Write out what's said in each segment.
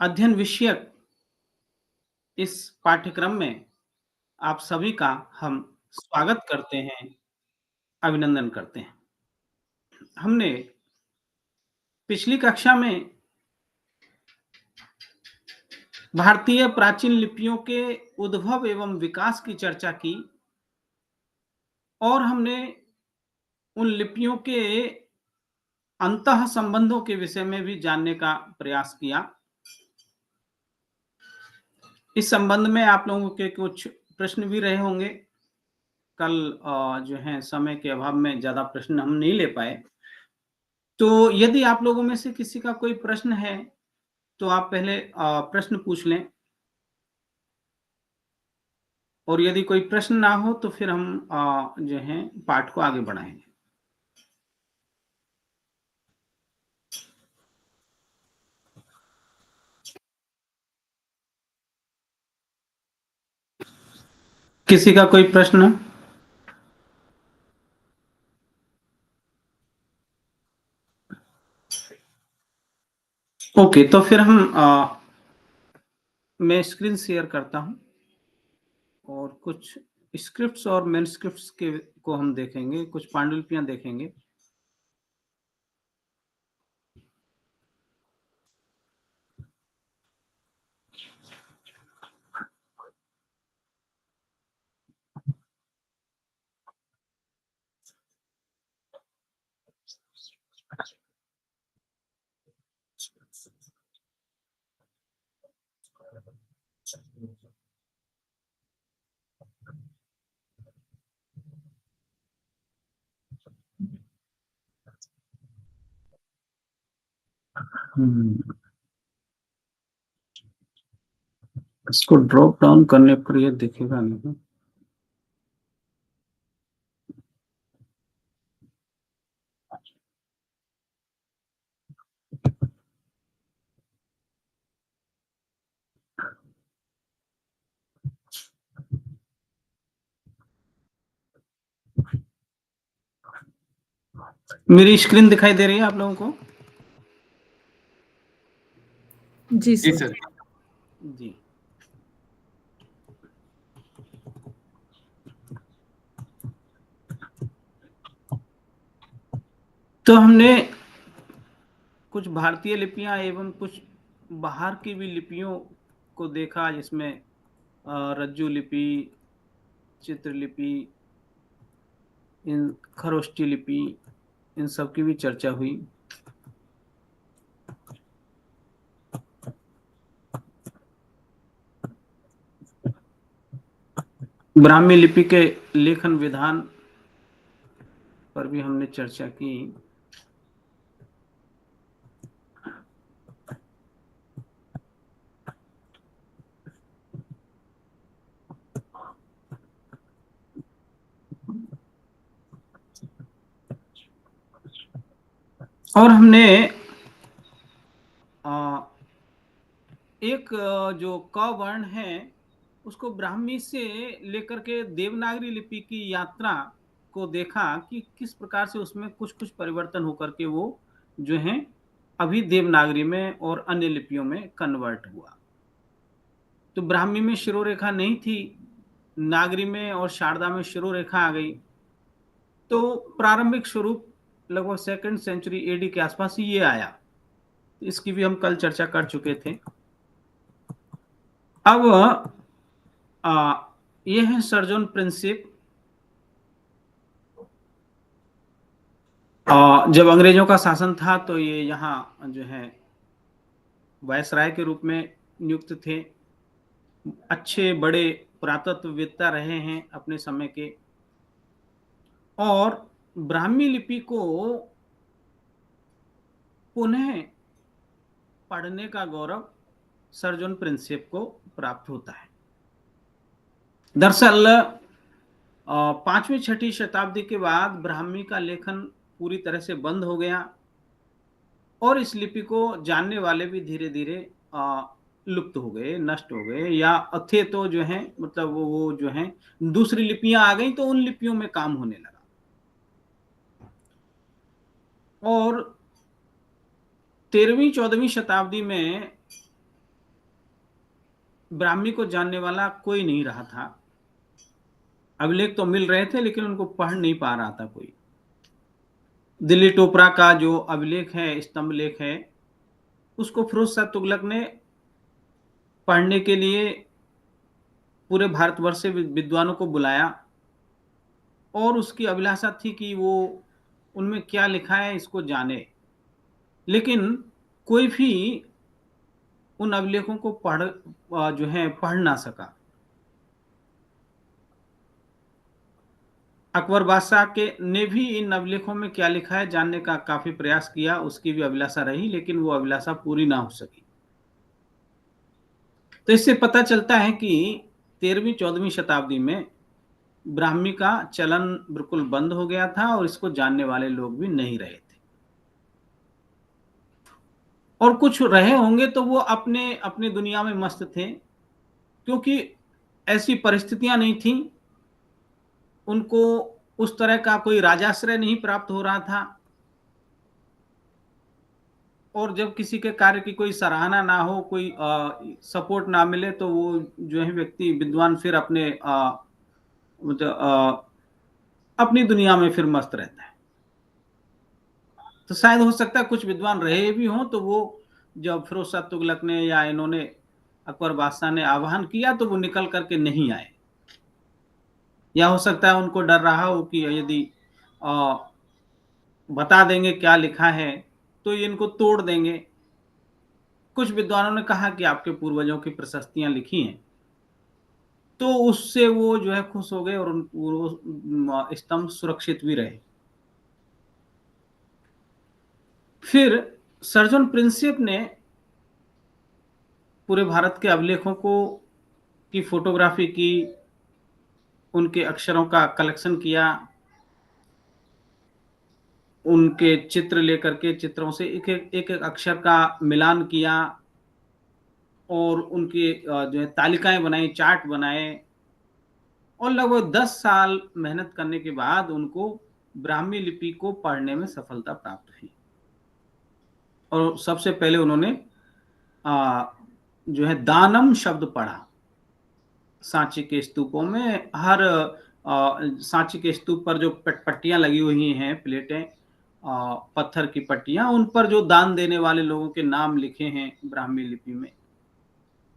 अध्ययन विषयक इस पाठ्यक्रम में आप सभी का हम स्वागत करते हैं, अभिनंदन करते हैं। हमने पिछली कक्षा में भारतीय प्राचीन लिपियों के उद्भव एवं विकास की चर्चा की और हमने उन लिपियों के अंतः संबंधों के विषय में भी जानने का प्रयास किया। इस संबंध में आप लोगों के कुछ प्रश्न भी रहे होंगे। कल जो है समय के अभाव में ज़्यादा प्रश्न हम नहीं ले पाए। तो यदि आप लोगों में से किसी का कोई प्रश्न है, तो आप पहले प्रश्न पूछ लें और यदि कोई प्रश्न ना हो तो फिर हम जो है पाठ को आगे बढ़ाएंगे। किसी का कोई प्रश्न? ओके, तो फिर मैं स्क्रीन शेयर करता हूं और कुछ स्क्रिप्ट्स और मैनस्क्रिप्ट्स के को हम देखेंगे, कुछ पांडुलिपियां देखेंगे। इसको ड्रॉप डाउन करने पर ये दिखेगा नहीं। मेरी स्क्रीन दिखाई दे रही है आप लोगों को? जी सर। जी। तो हमने कुछ भारतीय लिपियां एवं कुछ बाहर की भी लिपियों को देखा, जिसमें रज्जु लिपि, चित्रलिपि, इन खरोष्टी लिपि, इन सब की भी चर्चा हुई। ब्राह्मी लिपि के लेखन विधान पर भी हमने चर्चा की। और हमने एक जो क वर्ण है उसको ब्राह्मी से लेकर के देवनागरी लिपि की यात्रा को देखा कि किस प्रकार से उसमें कुछ कुछ परिवर्तन होकर के वो जो है अभी देवनागरी में और अन्य लिपियों में कन्वर्ट हुआ। तो ब्राह्मी में शिरोरेखा नहीं थी, नागरी में और शारदा में शिरोरेखा आ गई। तो प्रारंभिक स्वरूप लगभग सेकंड सेंचुरी एडी के आसपास ही ये आया। इसकी भी हम कल चर्चा कर चुके थे। अब ये है सर्जन प्रिंसिप। जब अंग्रेजों का शासन था तो ये यहाँ जो है वायसराय के रूप में नियुक्त थे। अच्छे बड़े पुरातत्ववेत्ता रहे हैं अपने समय के। और ब्राह्मी लिपि को पुनः पढ़ने का गौरव सर्जन प्रिंसिप को प्राप्त होता है। दरअसल 5वीं 6वीं शताब्दी के बाद ब्राह्मी का लेखन पूरी तरह से बंद हो गया और इस लिपि को जानने वाले भी धीरे धीरे लुप्त हो गए, नष्ट हो गए, या थे तो जो है मतलब वो जो है दूसरी लिपियां आ गई तो उन लिपियों में काम होने लगा। और 13वीं 14वीं शताब्दी में ब्राह्मी को जानने वाला कोई नहीं रहा था। अभिलेख तो मिल रहे थे लेकिन उनको पढ़ नहीं पा रहा था कोई। दिल्ली टोपरा का जो अभिलेख है, स्तंभ लेख है, उसको फिरोज शाह तुगलक ने पढ़ने के लिए पूरे भारतवर्ष से विद्वानों को बुलाया और उसकी अभिलाषा थी कि वो उनमें क्या लिखा है इसको जाने। लेकिन कोई भी उन अभिलेखों को जो है पढ़ ना सका। अकबर बादशाह के ने भी इन अभिलेखों में क्या लिखा है जानने का काफी प्रयास किया, उसकी भी अभिलाषा रही, लेकिन वो अभिलाषा पूरी ना हो सकी। तो इससे पता चलता है कि 13वीं-14वीं शताब्दी में ब्राह्मी का चलन बिल्कुल बंद हो गया था और इसको जानने वाले लोग भी नहीं रहे थे। और कुछ रहे होंगे तो वो अपने अपने दुनिया में मस्त थे, क्योंकि ऐसी परिस्थितियां नहीं थी, उनको उस तरह का कोई राजाश्रय नहीं प्राप्त हो रहा था। और जब किसी के कार्य की कोई सराहना ना हो, कोई सपोर्ट ना मिले, तो वो जो है व्यक्ति विद्वान फिर अपनी दुनिया में फिर मस्त रहता है। तो शायद हो सकता है कुछ विद्वान रहे भी हों, तो वो जब फिरोज शाह तुगलक ने या इन्होंने अकबर बादशाह ने आह्वान किया तो वो निकल करके नहीं आए। या हो सकता है उनको डर रहा हो कि यदि बता देंगे क्या लिखा है तो ये इनको तोड़ देंगे। कुछ विद्वानों ने कहा कि आपके पूर्वजों की प्रशस्तियां लिखी हैं, तो उससे वो जो है खुश हो गए और वो स्तंभ सुरक्षित भी रहे। फिर सर्जन प्रिंसेप ने पूरे भारत के अभिलेखों को की फोटोग्राफी की, उनके अक्षरों का कलेक्शन किया, उनके चित्र लेकर के चित्रों से एक अक्षर का मिलान किया और उनकी जो है तालिकाएं बनाई, चार्ट बनाए और लगभग 10 साल मेहनत करने के बाद उनको ब्राह्मी लिपि को पढ़ने में सफलता प्राप्त हुई। और सबसे पहले उन्होंने जो है दानम शब्द पढ़ा। सांची के स्तूपों में हर सांची के स्तूप पर जो पट्टियां लगी हुई हैं, प्लेटें, पत्थर की पट्टियां, उन पर जो दान देने वाले लोगों के नाम लिखे हैं ब्राह्मी लिपि में।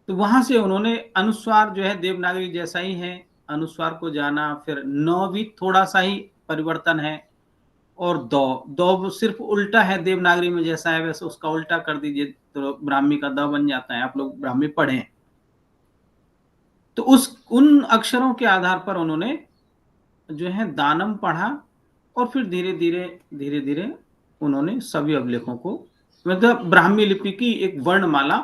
तो वहां से उन्होंने अनुस्वार जो है देवनागरी जैसा ही है, अनुस्वार को जाना। फिर नौ भी थोड़ा सा ही परिवर्तन है और दो दो सिर्फ उल्टा है, देवनागरी में जैसा है वैसे उसका उल्टा कर दीजिए तो ब्राह्मी का द बन जाता है। आप लोग ब्राह्मी पढ़े। तो उन अक्षरों के आधार पर उन्होंने जो है दानम पढ़ा और फिर धीरे धीरे उन्होंने सभी अभिलेखों को, मतलब ब्राह्मी लिपि की एक वर्णमाला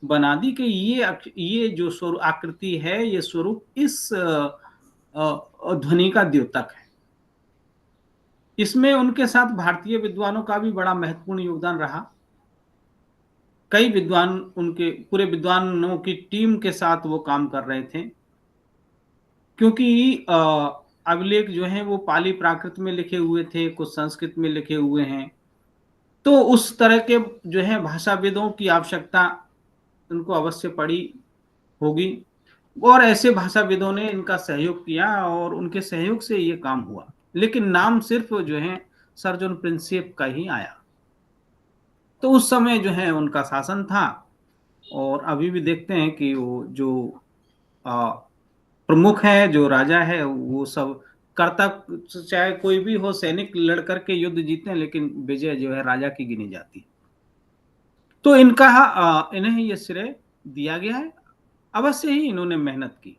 बना दी कि ये जो स्वरूप आकृति है, ये स्वरूप इस ध्वनि का द्योतक है। इसमें उनके साथ भारतीय विद्वानों का भी बड़ा महत्वपूर्ण योगदान रहा। कई विद्वान, उनके पूरे विद्वानों की टीम के साथ वो काम कर रहे थे, क्योंकि अभिलेख जो हैं वो पाली प्राकृत में लिखे हुए थे, कुछ संस्कृत में लिखे हुए हैं। तो उस तरह के जो है भाषाविदों की आवश्यकता उनको अवश्य पड़ी होगी और ऐसे भाषाविदों ने इनका सहयोग किया और उनके सहयोग से ये काम हुआ। लेकिन नाम सिर्फ जो है सर्जन प्रिंसेप का ही आया। तो उस समय जो है उनका शासन था और अभी भी देखते हैं कि वो जो प्रमुख है, जो राजा है, वो सब करता, चाहे कोई भी हो, सैनिक लड़ करके युद्ध जीते हैं लेकिन विजय जो है राजा की गिनी जाती है। तो इन्हें ये श्रेय दिया गया है। अवश्य ही इन्होंने मेहनत की।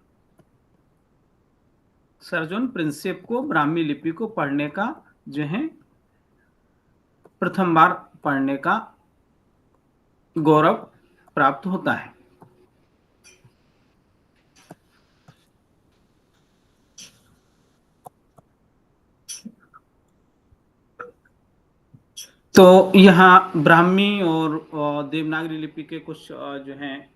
सर्जन प्रिंसेप को ब्राह्मी लिपि को पढ़ने का जो है प्रथम बार पढ़ने का गौरव प्राप्त होता है। तो यहाँ ब्राह्मी और देवनागरी लिपि के कुछ जो हैं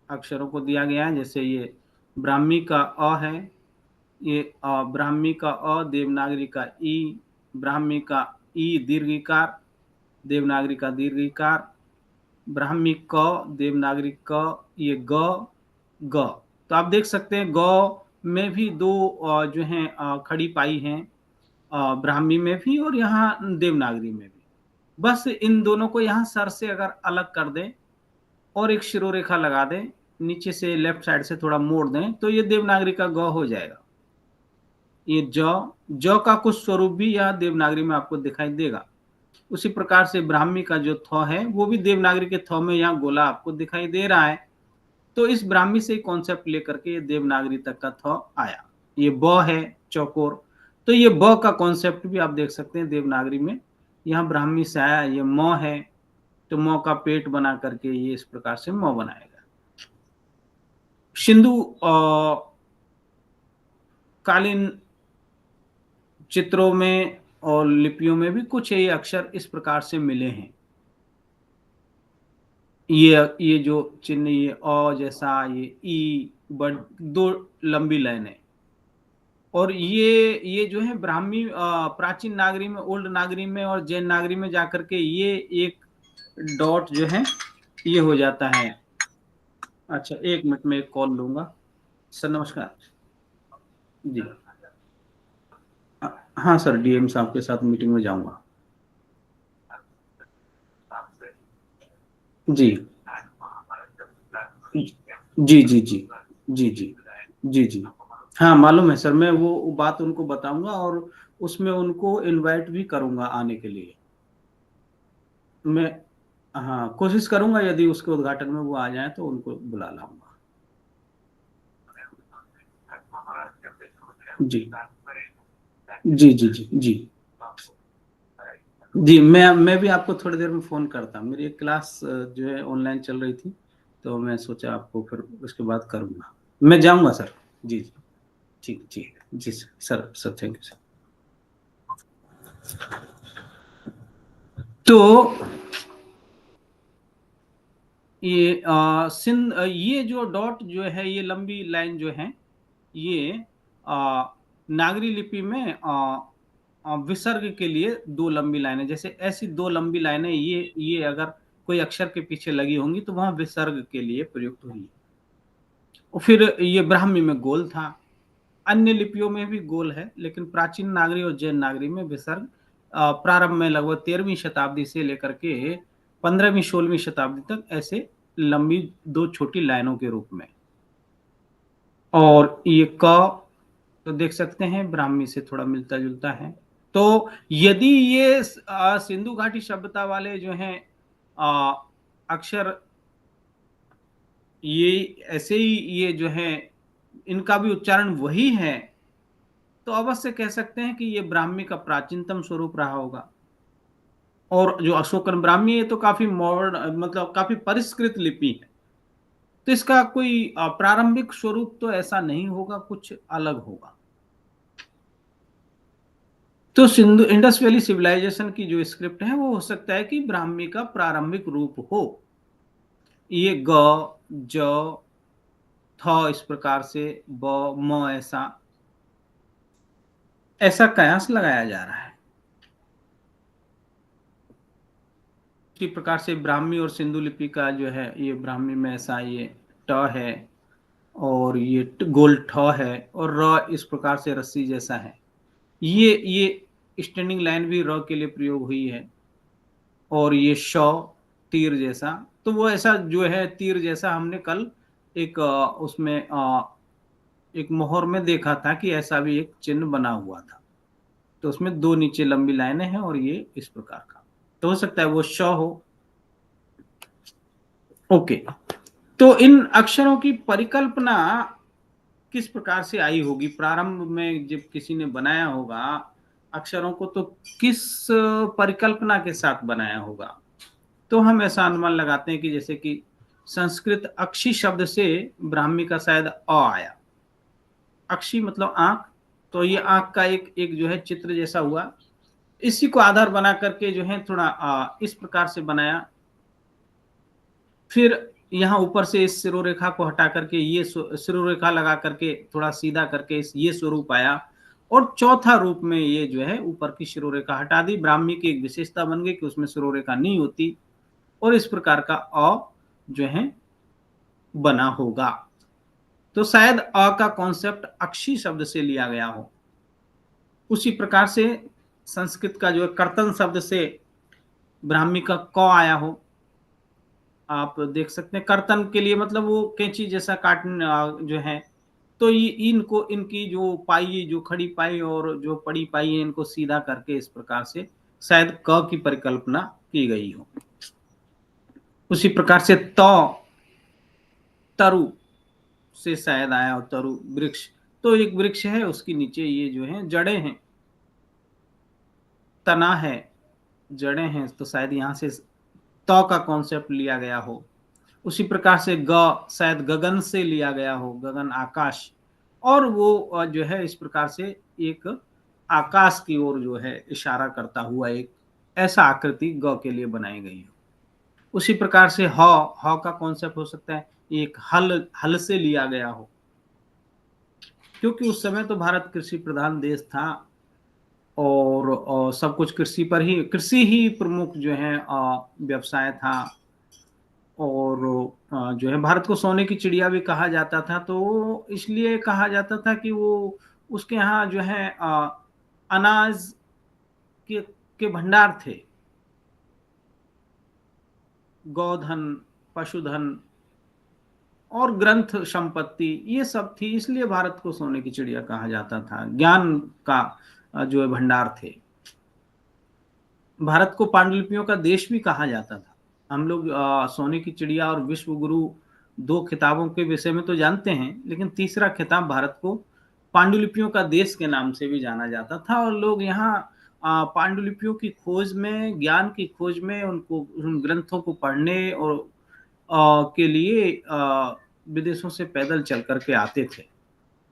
अक्षरों को दिया गया है। जैसे ये ब्राह्मी का अ है, ये ब्राह्मी का अ, देवनागरी का ई, ब्राह्मी का ई दीर्घिकार, देवनागरी का दीर्घिकार, ब्राह्मी क, देवनागरी क, ये ग, ग। तो आप देख सकते हैं ग में भी दो जो है खड़ी पाई हैं, ब्राह्मी में भी और यहाँ देवनागरी में भी। बस इन दोनों को यहाँ सर से अगर अलग कर दें और एक शिरोरेखा लगा दें, नीचे से लेफ्ट साइड से थोड़ा मोड़ दें, तो ये देवनागरी का ग हो जाएगा। ये ज का कुछ स्वरूप भी यहाँ देवनागरी में आपको दिखाई देगा। उसी प्रकार से ब्राह्मी का जो थ है वो भी देवनागरी के थ में यहाँ गोला आपको दिखाई दे रहा है। तो इस ब्राह्मी से कॉन्सेप्ट लेकर के ये देवनागरी तक का थ आया। ये ब है चौकोर, तो ये ब का कॉन्सेप्ट भी आप देख सकते हैं देवनागरी में, यहाँ ब्राह्मी से आया। ये म है, तो म का पेट बना करके ये इस प्रकार से म बनाएगा। सिंधु कालीन चित्रों में और लिपियों में भी कुछ ये अक्षर इस प्रकार से मिले हैं। ये जो चिन्ह, ये अ जैसा, ये ई, बड़ दो लंबी लाइनें, और ये जो है ब्राह्मी प्राचीन नागरी में, ओल्ड नागरी में और जैन नागरी में जाकर के ये एक डॉट जो है ये हो जाता है। अच्छा, एक मिनट में एक कॉल लूंगा। सर नमस्कार जी। हाँ सर, डीएम साहब के साथ मीटिंग में जाऊंगा। जी जी जी जी जी जी जी जी। हाँ मालूम है सर, मैं वो बात उनको बताऊंगा और उसमें उनको इनवाइट भी करूंगा आने के लिए। मैं हाँ कोशिश करूंगा, यदि उसके उद्घाटन में वो आ जाए तो उनको बुला लाऊंगा। जी जी जी जी जी जी। मैं भी आपको थोड़ी देर में फोन करता हूँ। मेरी एक क्लास जो है ऑनलाइन चल रही थी, तो मैं सोचा आपको फिर उसके बाद करूंगा। मैं जाऊंगा सर। जी जी ठीक ठीक जी sir sir thank you sir. तो ये ये जो डॉट जो है, ये लंबी लाइन जो है, ये नागरी लिपि में विसर्ग के लिए दो लंबी लाइनें, जैसे ऐसी दो लंबी लाइनें ये अगर कोई अक्षर के पीछे लगी होंगी तो वहां विसर्ग के लिए प्रयुक्त हुई है। और फिर ये ब्राह्मी में गोल था, अन्य लिपियों में भी गोल है, लेकिन प्राचीन नागरी और जैन नागरी में विसर्ग प्रारंभ में लगभग 13वीं शताब्दी से लेकर के 15वीं 16वीं शताब्दी तक ऐसे लंबी दो छोटी लाइनों के रूप में। और ये क तो देख सकते हैं ब्राह्मी से थोड़ा मिलता जुलता है। तो यदि ये सिंधु घाटी सभ्यता वाले जो हैं अक्षर, ये ऐसे ही ये जो है इनका भी उच्चारण वही है, तो अवश्य कह सकते हैं कि ये ब्राह्मी का प्राचीनतम स्वरूप रहा होगा। और जो अशोकन ब्राह्मी है तो काफी मॉडर्न, मतलब काफी परिष्कृत लिपि है, तो इसका कोई प्रारंभिक स्वरूप तो ऐसा नहीं होगा, कुछ अलग होगा। तो सिंधु इंडस वैली सिविलाइजेशन की जो स्क्रिप्ट है वो हो सकता है कि ब्राह्मी का प्रारंभिक रूप हो। ये ग, ज, थ इस प्रकार से, ब, म, ऐसा ऐसा कयास लगाया जा रहा है। इसी प्रकार से ब्राह्मी और सिंधु लिपि का जो है, ये ब्राह्मी में ऐसा ये ट है, और ये गोल ठ है, और र इस प्रकार से रस्सी जैसा है। ये स्टैंडिंग लाइन भी र के लिए प्रयोग हुई है। और ये श तीर जैसा, तो वो ऐसा जो है तीर जैसा हमने कल एक उसमें एक मोहर में देखा था कि ऐसा भी एक चिन्ह बना हुआ था। तो उसमें दो नीचे लंबी लाइनें हैं और ये इस प्रकार का, तो हो सकता है वो श हो। ओके, तो इन अक्षरों की परिकल्पना किस प्रकार से आई होगी प्रारंभ में, जब किसी ने बनाया होगा अक्षरों को, तो किस परिकल्पना के साथ बनाया होगा? तो हम ऐसा अनुमान लगाते हैं कि जैसे कि संस्कृत अक्षी शब्द से ब्राह्मी का शायद अ आया। अक्षी मतलब आंख, तो ये आंख का एक एक जो है चित्र जैसा हुआ। इसी को आधार बना करके जो है थोड़ा इस प्रकार से बनाया। फिर यहाँ ऊपर से इस सिरोरेखा को हटा करके ये सिरोरेखा लगा करके थोड़ा सीधा करके ये स्वरूप आया। और चौथा रूप में ये जो है ऊपर की सिरोरेखा हटा दी। ब्राह्मी की एक विशेषता बन गई कि उसमें सिरोरेखा नहीं होती, और इस प्रकार का अ जो है बना होगा। तो शायद अ का कॉन्सेप्ट अक्षी शब्द से लिया गया हो। उसी प्रकार से संस्कृत का जो है कर्तन शब्द से ब्राह्मी का क आया हो। आप देख सकते हैं कर्तन के लिए मतलब वो कैंची जैसा काटना जो है, तो ये इनको इनकी जो पाई, जो खड़ी पाई और जो पड़ी पाई है, इनको सीधा करके इस प्रकार से शायद क की परिकल्पना की गई हो। उसी प्रकार से तरु से शायद आया हो, तरु वृक्ष। तो एक वृक्ष है, उसके नीचे ये जो है जड़ें हैं, तना है, जड़ें हैं, तो शायद यहाँ से त का कॉन्सेप्ट लिया गया हो। उसी प्रकार से ग शायद गगन से लिया गया हो, गगन आकाश, और वो जो है इस प्रकार से एक आकाश की ओर जो है इशारा करता हुआ एक ऐसा आकृति ग के लिए बनाई गई हो। उसी प्रकार से ह का कॉन्सेप्ट हो सकता है एक हल से लिया गया हो, क्योंकि उस समय तो भारत कृषि प्रधान देश था और सब कुछ कृषि ही प्रमुख जो है व्यवसाय था। और जो है भारत को सोने की चिड़िया भी कहा जाता था, तो इसलिए कहा जाता था कि वो उसके यहाँ जो है अनाज के भंडार थे, गोधन, पशुधन और ग्रंथ संपत्ति ये सब थी, इसलिए भारत को सोने की चिड़िया कहा जाता था। ज्ञान का जो है भंडार थे। भारत को पांडुलिपियों का देश भी कहा जाता था। हम लोग सोने की चिड़िया और विश्व गुरु दो खिताबों के विषय में तो जानते हैं, लेकिन तीसरा खिताब भारत को पांडुलिपियों का देश के नाम से भी जाना जाता था। और लोग यहाँ पांडुलिपियों की खोज में, ज्ञान की खोज में, उनको उन ग्रंथों को पढ़ने और के लिए विदेशों से पैदल चल करके आते थे,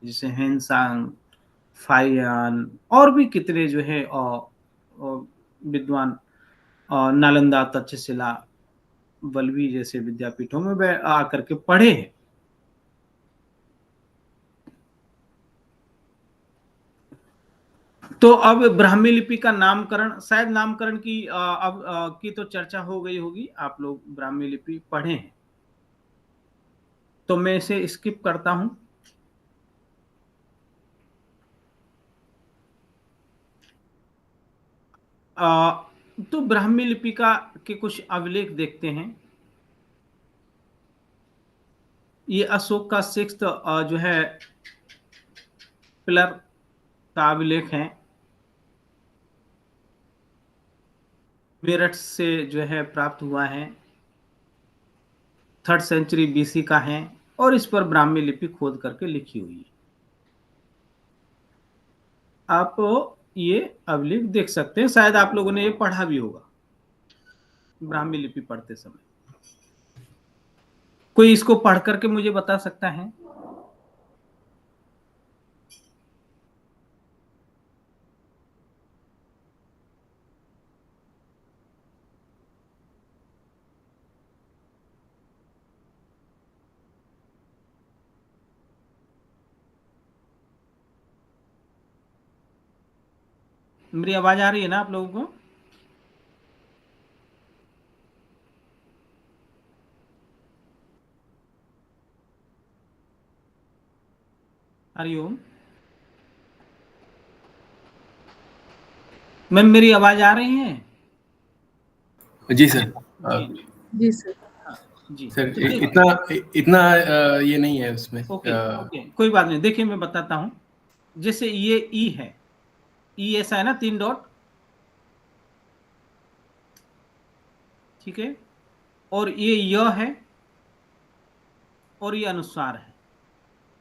जैसे हेनसांग, फाइयान और भी कितने जो है विद्वान नालंदा, तक्षशिला, वल्लभी जैसे विद्यापीठों में वे आकर के पढ़े हैं। तो अब ब्राह्मी लिपि का नामकरण, शायद नामकरण की अब की तो चर्चा हो गई होगी, आप लोग ब्राह्मी लिपि पढ़े हैं, तो मैं इसे स्किप करता हूं। तो ब्राह्मी लिपि का के कुछ अभिलेख देखते हैं। ये अशोक का 6th जो है पिलर का अभिलेख है, मेरठ से जो है प्राप्त हुआ है, 3rd सेंचुरी BC का है, और इस पर ब्राह्मी लिपि खोद करके लिखी हुई है। आप ये अभिलेख देख सकते हैं, शायद आप लोगों ने ये पढ़ा भी होगा ब्राह्मी लिपि पढ़ते समय। कोई इसको पढ़ करके मुझे बता सकता है? मेरी आवाज आ रही है ना आप लोगों को? हरिओम। मैम मेरी आवाज आ रही है? जी सर। जी जी सर। जी सर तो इतना ये नहीं है उसमें। ओके कोई बात नहीं, देखिए मैं बताता हूं। जैसे ये ई है, ई ऐसा है ना, 3 डॉट, ठीक है, और ये य है और ये अनुस्वार है,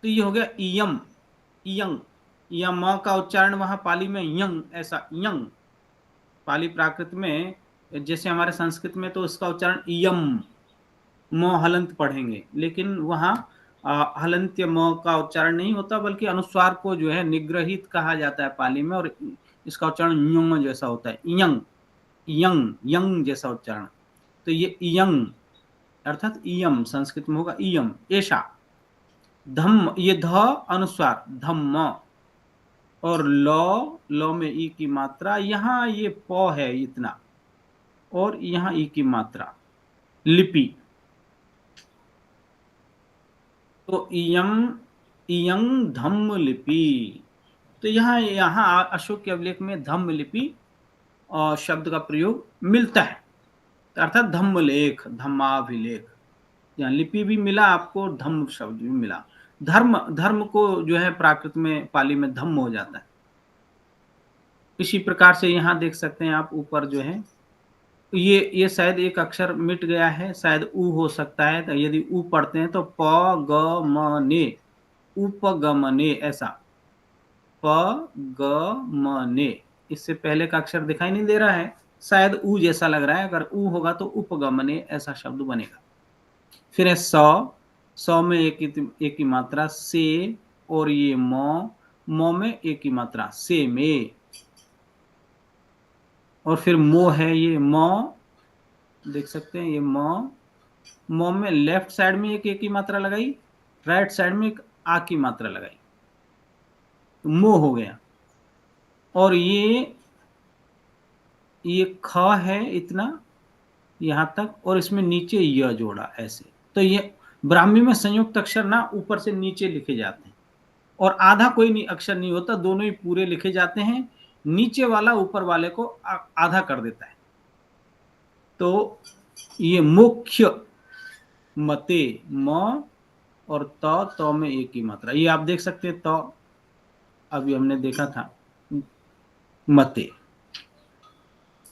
तो ये हो गया इयम, यंग, या म का उच्चारण वहां पाली में यंग, ऐसा यंग। पाली प्राकृत में जैसे हमारे संस्कृत में तो इसका उच्चारण इयम, म हलंत पढ़ेंगे, लेकिन वहां हलंत्य म का उच्चारण नहीं होता, बल्कि अनुस्वार को जो है निग्रहित कहा जाता है पाली में, और इसका उच्चारण युंग जैसा होता है, यंग, यंग, यंग जैसा उच्चारण। तो ये यंग अर्थात इयम, संस्कृत में होगा इयम, ऐसा। धम्म, ये ध अनुस्वार धम्म, और लौ में ई की मात्रा, यहां ये प है इतना, और यहां ई की मात्रा, लिपि। तो इयम इयं धम्म लिपि। तो यहाँ अशोक के अभिलेख में धम्म लिपि शब्द का प्रयोग मिलता है, अर्थात धम्मलेख, धम्माभिलेख। यहाँ लिपि भी मिला आपको, धम्म शब्द भी मिला। धर्म, धर्म को जो है प्राकृत में पाली में धम्म हो जाता है। इसी प्रकार से यहाँ देख सकते हैं आप ऊपर जो है ये शायद एक अक्षर मिट गया है, शायद उ हो सकता है। तो यदि उ पढ़ते हैं तो प ग म ने, उपगमने, ऐसा प ग म ने। इससे पहले का अक्षर दिखाई नहीं दे रहा है, शायद उ जैसा लग रहा है। अगर उ होगा तो उपगमने ऐसा शब्द बनेगा। फिर है सौ में एक की मात्रा से, और ये मौ में एक की मात्रा से में। और फिर मो है, ये मौ देख सकते हैं, ये मौ में लेफ्ट साइड में एक की मात्रा लगाई, राइट साइड में एक आ की मात्रा लगाई, तो मो हो गया। और ये ख है इतना यहां तक, और इसमें नीचे य जोड़ा ऐसे। तो ये ब्राह्मी में संयुक्त अक्षर ना ऊपर से नीचे लिखे जाते हैं, और आधा कोई अक्षर नहीं होता, दोनों ही पूरे लिखे जाते हैं। नीचे वाला ऊपर वाले को आधा कर देता है। तो ये मुख्य मते, म और त में एक की मात्रा, ये आप देख सकते हैं। त अभी हमने देखा था मते,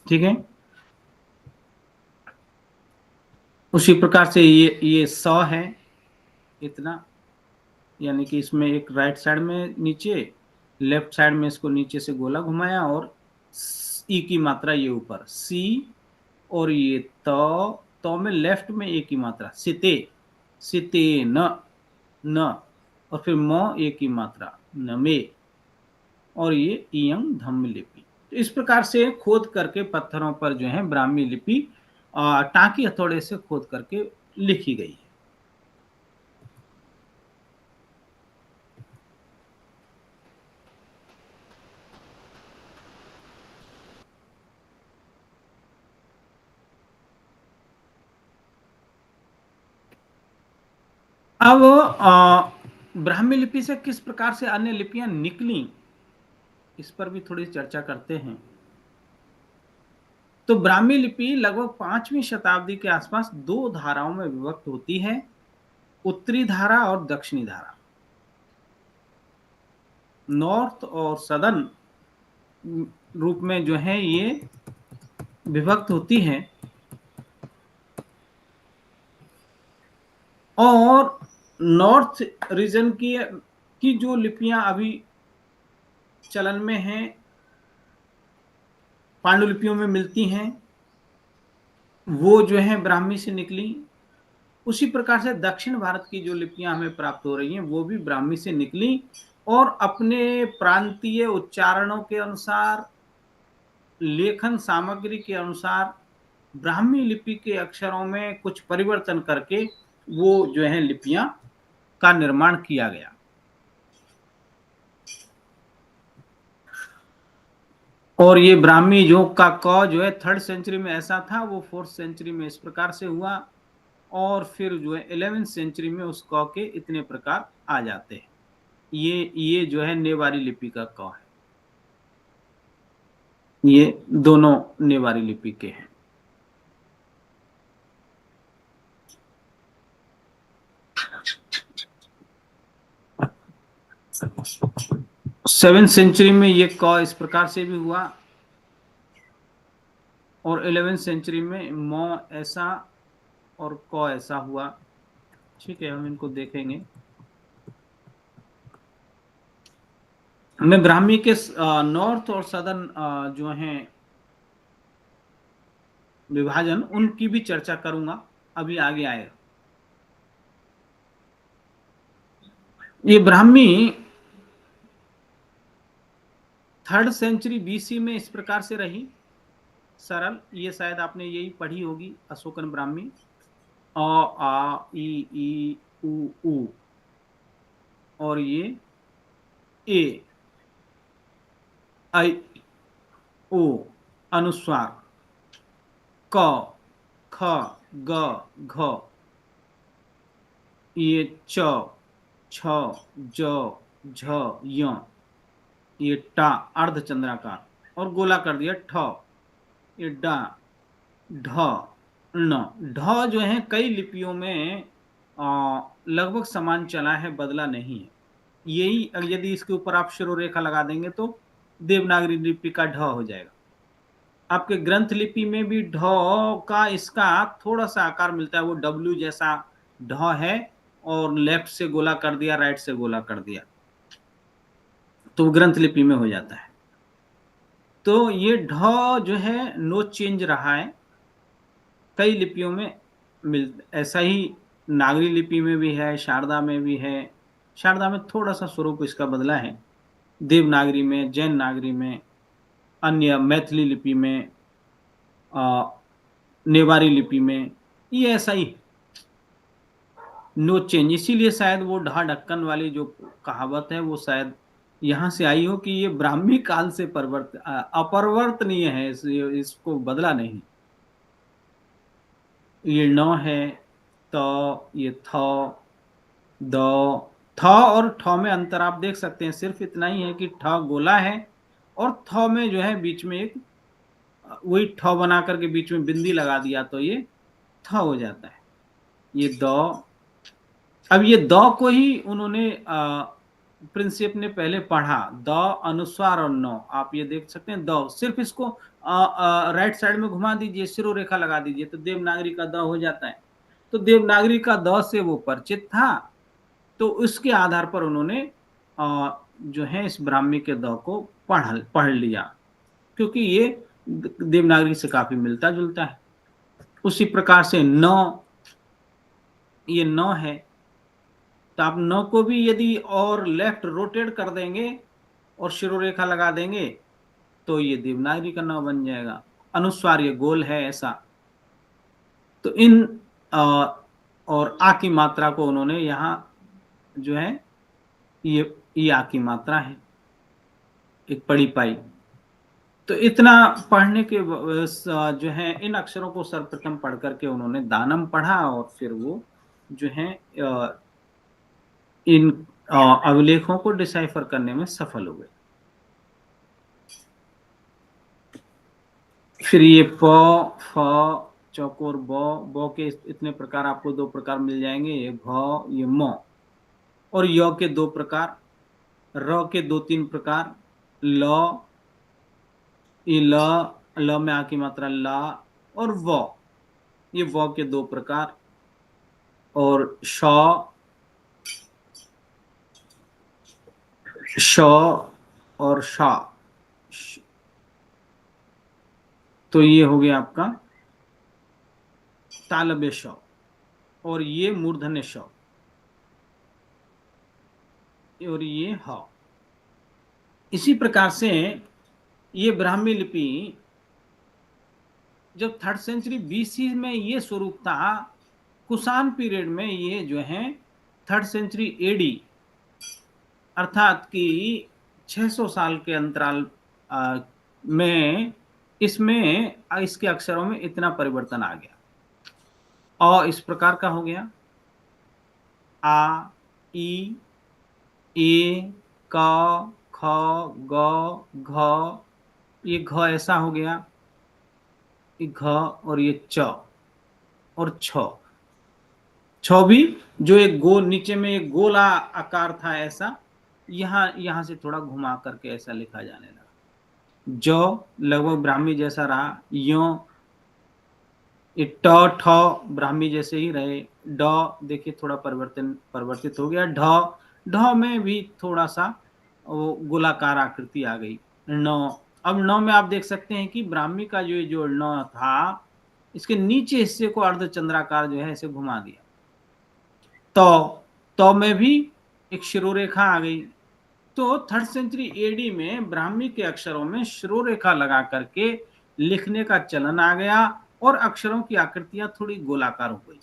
ठीक है। उसी प्रकार से ये है इतना, यानी कि इसमें एक राइट साइड में नीचे, लेफ्ट साइड में इसको नीचे से गोला घुमाया, और ई की मात्रा ये ऊपर सी, और ये तो में लेफ्ट में एक की मात्रा सिते न, और फिर म एक की मात्रा न में, और ये इयं धम्म लिपि। तो इस प्रकार से खोद करके पत्थरों पर जो है ब्राह्मी लिपि टांकी हथौड़े से खोद करके लिखी गई है। अब ब्राह्मी लिपि से किस प्रकार से अन्य लिपियां निकली, इस पर भी थोड़ी चर्चा करते हैं। तो ब्राह्मी लिपि लगभग 5वीं शताब्दी के आसपास 2 धाराओं में विभक्त होती है, उत्तरी धारा और दक्षिणी धारा। नॉर्थ और सदर्न रूप में जो है ये विभक्त होती है। और नॉर्थ रीजन की जो लिपियां अभी चलन में हैं, पांडुलिपियों में मिलती हैं, वो जो है ब्राह्मी से निकली। उसी प्रकार से दक्षिण भारत की जो लिपियां हमें प्राप्त हो रही हैं वो भी ब्राह्मी से निकली, और अपने प्रांतीय उच्चारणों के अनुसार, लेखन सामग्री के अनुसार ब्राह्मी लिपि के अक्षरों में कुछ परिवर्तन करके वो जो है लिपियां का निर्माण किया गया। और ये ब्राह्मी जो का क जो है 3rd सेंचुरी में ऐसा था, वो 4th सेंचुरी में इस प्रकार से हुआ, और फिर जो है 11th सेंचुरी में उस क के इतने प्रकार आ जाते हैं। ये जो है नेवारी लिपि का क है, ये दोनों नेवारी लिपि के हैं। सेवेंथ सेंचुरी में ये क इस प्रकार से भी हुआ, और 11th सेंचुरी में म ऐसा और क ऐसा हुआ। ठीक है, हम इनको देखेंगे। मैं ब्राह्मी के नॉर्थ और सदर्न जो हैं विभाजन, उनकी भी चर्चा करूंगा, अभी आगे आएगा। ये ब्राह्मी 3rd सेंचुरी बीसी में इस प्रकार से रही, सरल। ये शायद आपने यही पढ़ी होगी, अशोकन ब्राह्मी, अ आ ई उ, और ये ए आई ओ अनुस्वार, क ख ग घ, ये च छ, ज, झ, य, ये टा अर्धचंद्राकार और गोला कर दिया ठ, ये डा, ढ, ण। ढ जो है कई लिपियों में लगभग समान चला है, बदला नहीं है। यही यदि इसके ऊपर आप शिरोरेखा लगा देंगे तो देवनागरी लिपि का ढ हो जाएगा। आपके ग्रंथ लिपि में भी ढ का इसका थोड़ा सा आकार मिलता है, वो डब्ल्यू जैसा ढ है और लेफ्ट से गोला कर दिया, राइट से गोला कर दिया, तो ग्रंथ लिपि में हो जाता है। तो ये ढ जो है नो चेंज रहा है, कई लिपियों में ऐसा ही नागरी लिपि में भी है, शारदा में भी है। शारदा में थोड़ा सा स्वरूप इसका बदला है, देवनागरी में, जैन नागरी में, अन्य मैथिली लिपि में, नेवारी लिपि में, ये ऐसा ही नो चेंज। इसीलिए शायद वो ढा ढक्कन वाली जो कहावत है वो शायद यहां से आई हो कि ये ब्राह्मी काल से अपरिवर्तनीय है, इसको बदला नहीं। ये न है, तो ये थ, द, थ और ठ में अंतर आप देख सकते हैं, सिर्फ इतना ही है कि ठ गोला है और थ में जो है बीच में एक वही ठ बना करके बीच में बिंदी लगा दिया तो ये थ हो जाता है। ये द, अब ये द को ही उन्होंने प्रिंसिप ने पहले पढ़ा, द अनुस्वार और न, आप ये देख सकते हैं द, सिर्फ इसको राइट साइड में घुमा दीजिए, शिरोरेखा लगा दीजिए तो देवनागरी का द हो जाता है। तो देवनागरी का द से वो परिचित था, तो उसके आधार पर उन्होंने जो है इस ब्राह्मी के द को पढ़ लिया, क्योंकि ये देवनागरी से काफी मिलता जुलता है। उसी प्रकार से न, ये न है, तो आप न को भी यदि और लेफ्ट रोटेट कर देंगे और शिरोरेखा लगा देंगे तो ये देवनागरी का न बन जाएगा। अनुस्वार ये गोल है ऐसा। तो इन और आ की मात्रा को उन्होंने यहाँ जो है ये आ की मात्रा है, एक पड़ी पाई। तो इतना पढ़ने के जो है इन अक्षरों को सर्वप्रथम पढ़ करके उन्होंने दानम पढ़ा और फिर वो जो है इन अभिलेखों को डिसाइफर करने में सफल हो गए। फिर ये प, फ, चौकोर ब के इतने प्रकार आपको दो प्रकार मिल जाएंगे, ये भ, ये म, और य के दो प्रकार, र के दो तीन प्रकार, ल, ये ल में आ की मात्रा ला, और व, ये व के दो प्रकार, और श और शा। तो ये हो गया आपका तालब्य श, और ये मूर्धन्य श, और ये ह। इसी प्रकार से ये ब्राह्मी लिपि जब 3rd सेंचुरी बीसी में ये स्वरूप था, कुषाण पीरियड में ये जो है 3rd सेंचुरी एडी अर्थात कि 600 साल के अंतराल में इसमें इसके अक्षरों में इतना परिवर्तन आ गया। अ इस प्रकार का हो गया, आ, ई, ए, क, ख, ग, घ, ये घ ऐसा हो गया, ये घ, और ये च और छ भी जो एक गोल नीचे में एक गोला आकार था ऐसा, यहां से थोड़ा घुमा करके ऐसा लिखा जाने लगा। जो लगभग ब्राह्मी जैसा रहा, यो ये ट ठ ब्राह्मी जैसे ही रहे, ड देखिए थोड़ा परिवर्तित हो गया, ढ में भी थोड़ा सा वो गोलाकार आकृति आ गई। न, अब न में आप देख सकते हैं कि ब्राह्मी का जो न था, इसके नीचे हिस्से को अर्धचंद्राकार जो है ऐसे घुमा दिया। तो में भी एक शिरोरेखा आ गई। तो 3rd सेंचुरी एडी में ब्राह्मी के अक्षरों में शिरोरेखा लगा करके लिखने का चलन आ गया और अक्षरों की आकृतियां थोड़ी गोलाकार हो गई,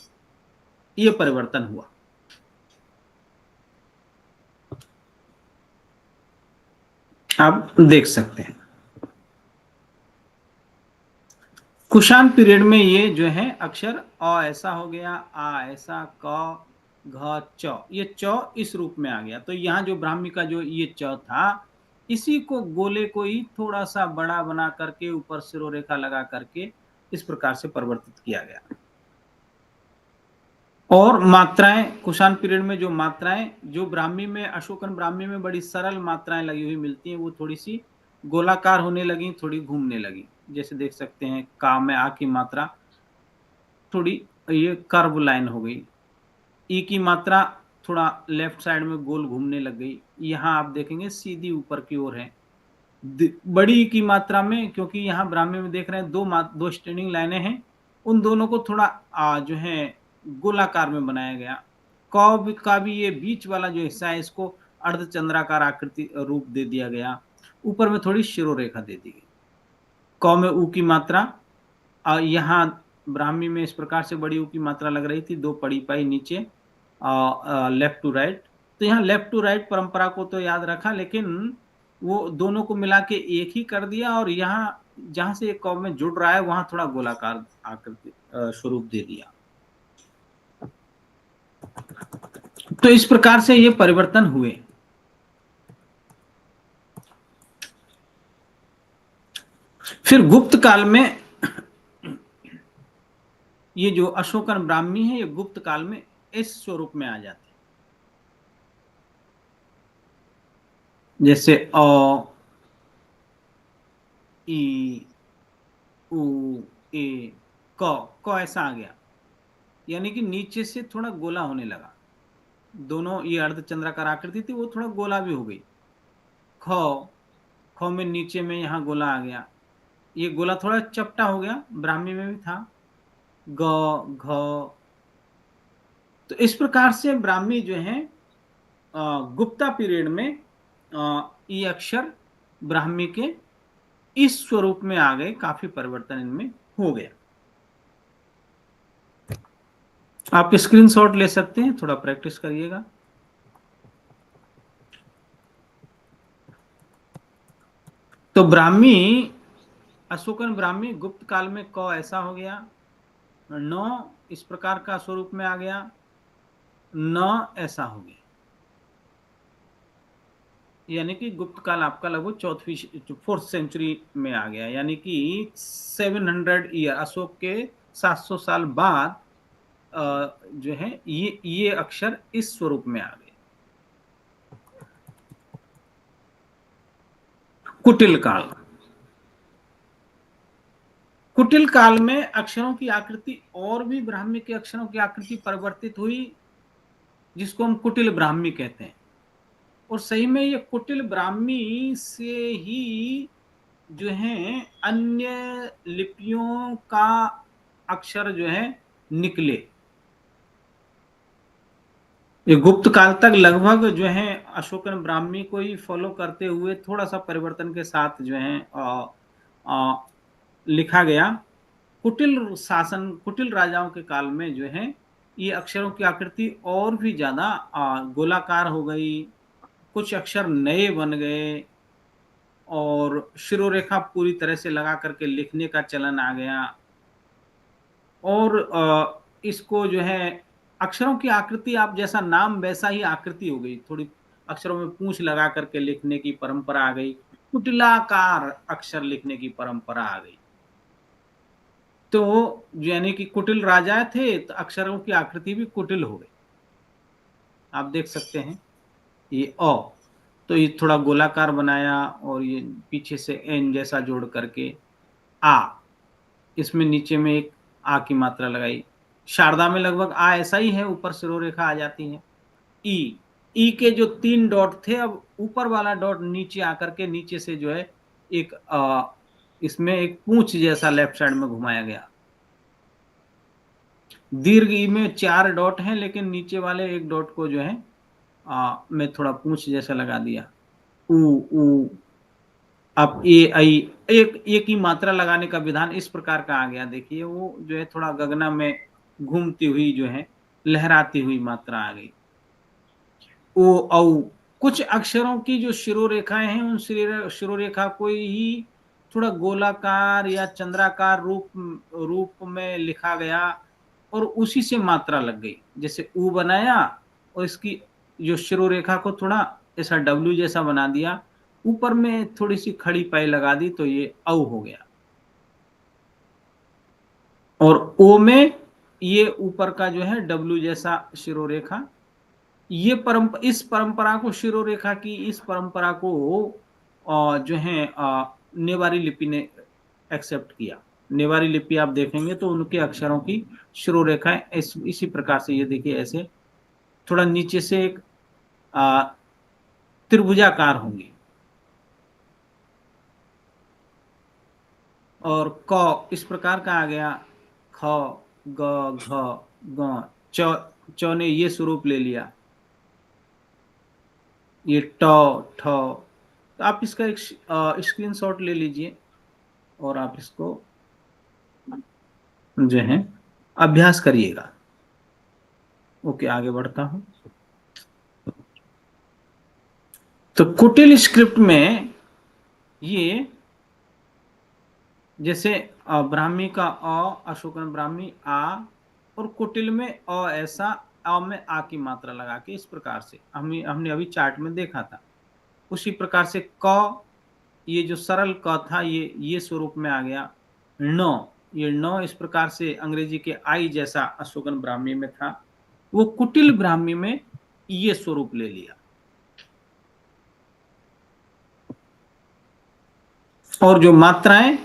ये परिवर्तन हुआ। आप देख सकते हैं कुषाण पीरियड में ये जो है अक्षर अ ऐसा हो गया, आ ऐसा, क, घ च, ये च इस रूप में आ गया। तो यहाँ जो ब्राह्मी का जो ये च था, इसी को गोले को ही थोड़ा सा बड़ा बना करके ऊपर सिरोरेखा लगा करके इस प्रकार से परिवर्तित किया गया। और मात्राएं, कुषाण पीरियड में जो मात्राएं, जो ब्राह्मी में, अशोकन ब्राह्मी में बड़ी सरल मात्राएं लगी हुई मिलती हैं, वो थोड़ी सी गोलाकार होने लगी, थोड़ी घूमने लगी। जैसे देख सकते हैं का में आ की मात्रा थोड़ी ये कर्व लाइन हो गई, ई की मात्रा थोड़ा लेफ्ट साइड में गोल घूमने लग गई। यहाँ आप देखेंगे सीधी ऊपर की ओर है। बड़ी की मात्रा में, क्योंकि यहाँ ब्राह्मी में देख रहे हैं दो स्टैंडिंग लाइनें हैं, उन दोनों को थोड़ा जो है गोलाकार में बनाया गया। का भी ये बीच वाला जो हिस्सा है, इसको अर्धचंद्राकार आकृति रूप दे दिया गया। ऊपर में थोड़ी शिरोरेखा दे दी गई। क में ऊ की मात्रा, यहाँ ब्राह्मी में इस प्रकार से बड़ी ऊ की मात्रा लग रही थी, 2 पड़ी पाई नीचे लेफ्ट टू राइट। तो यहाँ लेफ्ट टू राइट परंपरा को तो याद रखा, लेकिन वो दोनों को मिला के एक ही कर दिया, और यहाँ जहां से एक क में जुड़ रहा है वहां थोड़ा गोलाकार आकृति स्वरूप दे दिया। तो इस प्रकार से ये परिवर्तन हुए। फिर गुप्त काल में ये जो अशोकन ब्राह्मी है, ये गुप्त काल में इस स्वरूप में आ जाते हैं, जैसे अ, ई, उ, ए, क ऐसा आ गया, यानी कि नीचे से थोड़ा गोला होने लगा। दोनों ये अर्धचंद्राकार आकृति थी, वो थोड़ा गोला भी हो गई। ख में नीचे में यहाँ गोला आ गया, ये गोला थोड़ा चपटा हो गया, ब्राह्मी में भी था। ग, घ, तो इस प्रकार से ब्राह्मी जो है गुप्ता पीरियड में ये अक्षर ब्राह्मी के इस स्वरूप में आ गए। काफी परिवर्तन इनमें हो गया। आप स्क्रीनशॉट ले सकते हैं, थोड़ा प्रैक्टिस करिएगा। तो ब्राह्मी, अशोकन ब्राह्मी गुप्त काल में क ऐसा हो गया, न इस प्रकार का स्वरूप में आ गया, न ऐसा हो गया, यानी कि गुप्त काल आपका लगभग 4th सेंचुरी में आ गया, यानी कि 700 ईयर, अशोक के 700 साल बाद जो है ये अक्षर इस स्वरूप में आ गए। कुटिल काल, कुटिल काल में अक्षरों की आकृति और भी ब्राह्मी के अक्षरों की आकृति परिवर्तित हुई, जिसको हम कुटिल ब्राह्मी कहते हैं। और सही में ये कुटिल ब्राह्मी से ही जो है अन्य लिपियों का अक्षर जो है निकले। ये गुप्त काल तक लगभग जो है अशोकन ब्राह्मी को ही फॉलो करते हुए थोड़ा सा परिवर्तन के साथ जो है लिखा गया। कुटिल शासन, कुटिल राजाओं के काल में जो है ये अक्षरों की आकृति और भी ज्यादा गोलाकार हो गई, कुछ अक्षर नए बन गए, और शिरोरेखा पूरी तरह से लगा करके लिखने का चलन आ गया। और इसको जो है अक्षरों की आकृति, आप जैसा नाम वैसा ही आकृति हो गई, थोड़ी अक्षरों में पूंछ लगा करके लिखने की परंपरा आ गई, कुटिलाकार अक्षर लिखने की परंपरा आ गई। तो यानी कि कुटिल राजा थे तो अक्षरों की आकृति भी कुटिल हो गई। आप देख सकते हैं ये अ, तो ये थोड़ा गोलाकार बनाया, और ये पीछे से एन जैसा जोड़ करके आ, इसमें नीचे में एक आ की मात्रा लगाई। शारदा में लगभग आ ऐसा ही है, ऊपर सिरोरेखा आ जाती है। ई के जो 3 डॉट थे, अब ऊपर वाला डॉट नीचे आकर के नीचे से जो है एक इसमें एक पूंछ जैसा लेफ्ट साइड में घुमाया गया। दीर्घ ई में 4 डॉट हैं, लेकिन नीचे वाले एक डॉट को जो है मैं थोड़ा पूंछ जैसा लगा दिया। ऊ, अब ए आई, एक ही मात्रा लगाने का विधान इस प्रकार का आ गया। देखिए वो जो है थोड़ा गगना में घूमती हुई जो है लहराती हुई मात्रा आ गई। ओ औ, कुछ अक्षरों की जो शिरोरेखाएं हैं, उन शिरोरेखा को ही थोड़ा गोलाकार या चंद्राकार रूप में लिखा गया। और उसी से मात्रा लग गई। जैसे ऊ बनाया और इसकी जो शिरोरेखा को थोड़ा ऐसा डब्ल्यू जैसा बना दिया, ऊपर में थोड़ी सी खड़ी पाई लगा दी, तो ये औ हो गया। और ओ में ये ऊपर का जो है डब्ल्यू जैसा शिरोरेखा, ये इस परंपरा को, शिरोरेखा की इस परंपरा को जो है नेवारी लिपि ने एक्सेप्ट किया। नेवारी लिपि आप देखेंगे तो उनके अक्षरों की शिरोरेखाएं इसी प्रकार से, ये देखिए ऐसे थोड़ा नीचे से एक त्रिभुजाकार होंगी। और क इस प्रकार का आ गया, ख ग घ ग, च ने ये स्वरूप ले लिया, ये ट ठ। तो आप इसका एक स्क्रीनशॉट ले लीजिए और आप इसको जो है अभ्यास करिएगा। ओके, आगे बढ़ता हूं। तो कुटिल स्क्रिप्ट में ये जैसे ब्राह्मी का अ, अशोकन ब्राह्मी आ, और कुटिल में अ ऐसा, अ में आ की मात्रा लगा के, इस प्रकार से हमने अभी चार्ट में देखा था। उसी प्रकार से क, ये जो सरल क था ये स्वरूप में आ गया। ण, ये ण इस प्रकार से अंग्रेजी के आई जैसा अशोकन ब्राह्मी में था, वो कुटिल ब्राह्मी में ये स्वरूप ले लिया। और जो मात्राएं,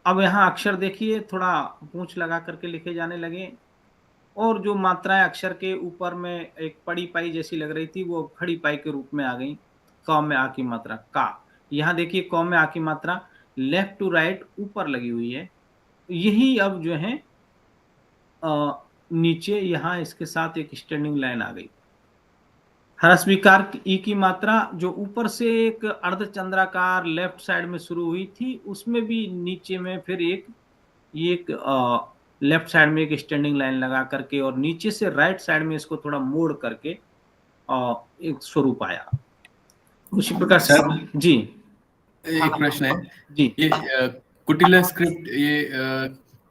अब यहां अक्षर देखिए थोड़ा पूंछ लगा करके लिखे जाने लगे, और जो मात्राएं अक्षर के ऊपर में एक पड़ी पाई जैसी लग रही थी, वो खड़ी पाई के रूप में आ गई। क में आ की मात्रा का, यहां देखिए क में आ की मात्रा लेफ्ट टू राइट ऊपर लगी हुई है। यही अब जो है नीचे यहां इसके साथ एक स्टैंडिंग लाइन आ गई। ह्रस्वीकार ई की मात्रा जो ऊपर से एक अर्धचंद्राकार लेफ्ट साइड में शुरू हुई थी, उसमें भी नीचे में फिर एक लेफ्ट साइड में एक स्टैंडिंग लाइन लगा करके, और नीचे से राइट साइड में इसको थोड़ा मोड़ करके एक स्वरूप आया। उसी प्रकार से जी एक प्रश्न है, जी, ये कुटिल स्क्रिप्ट ये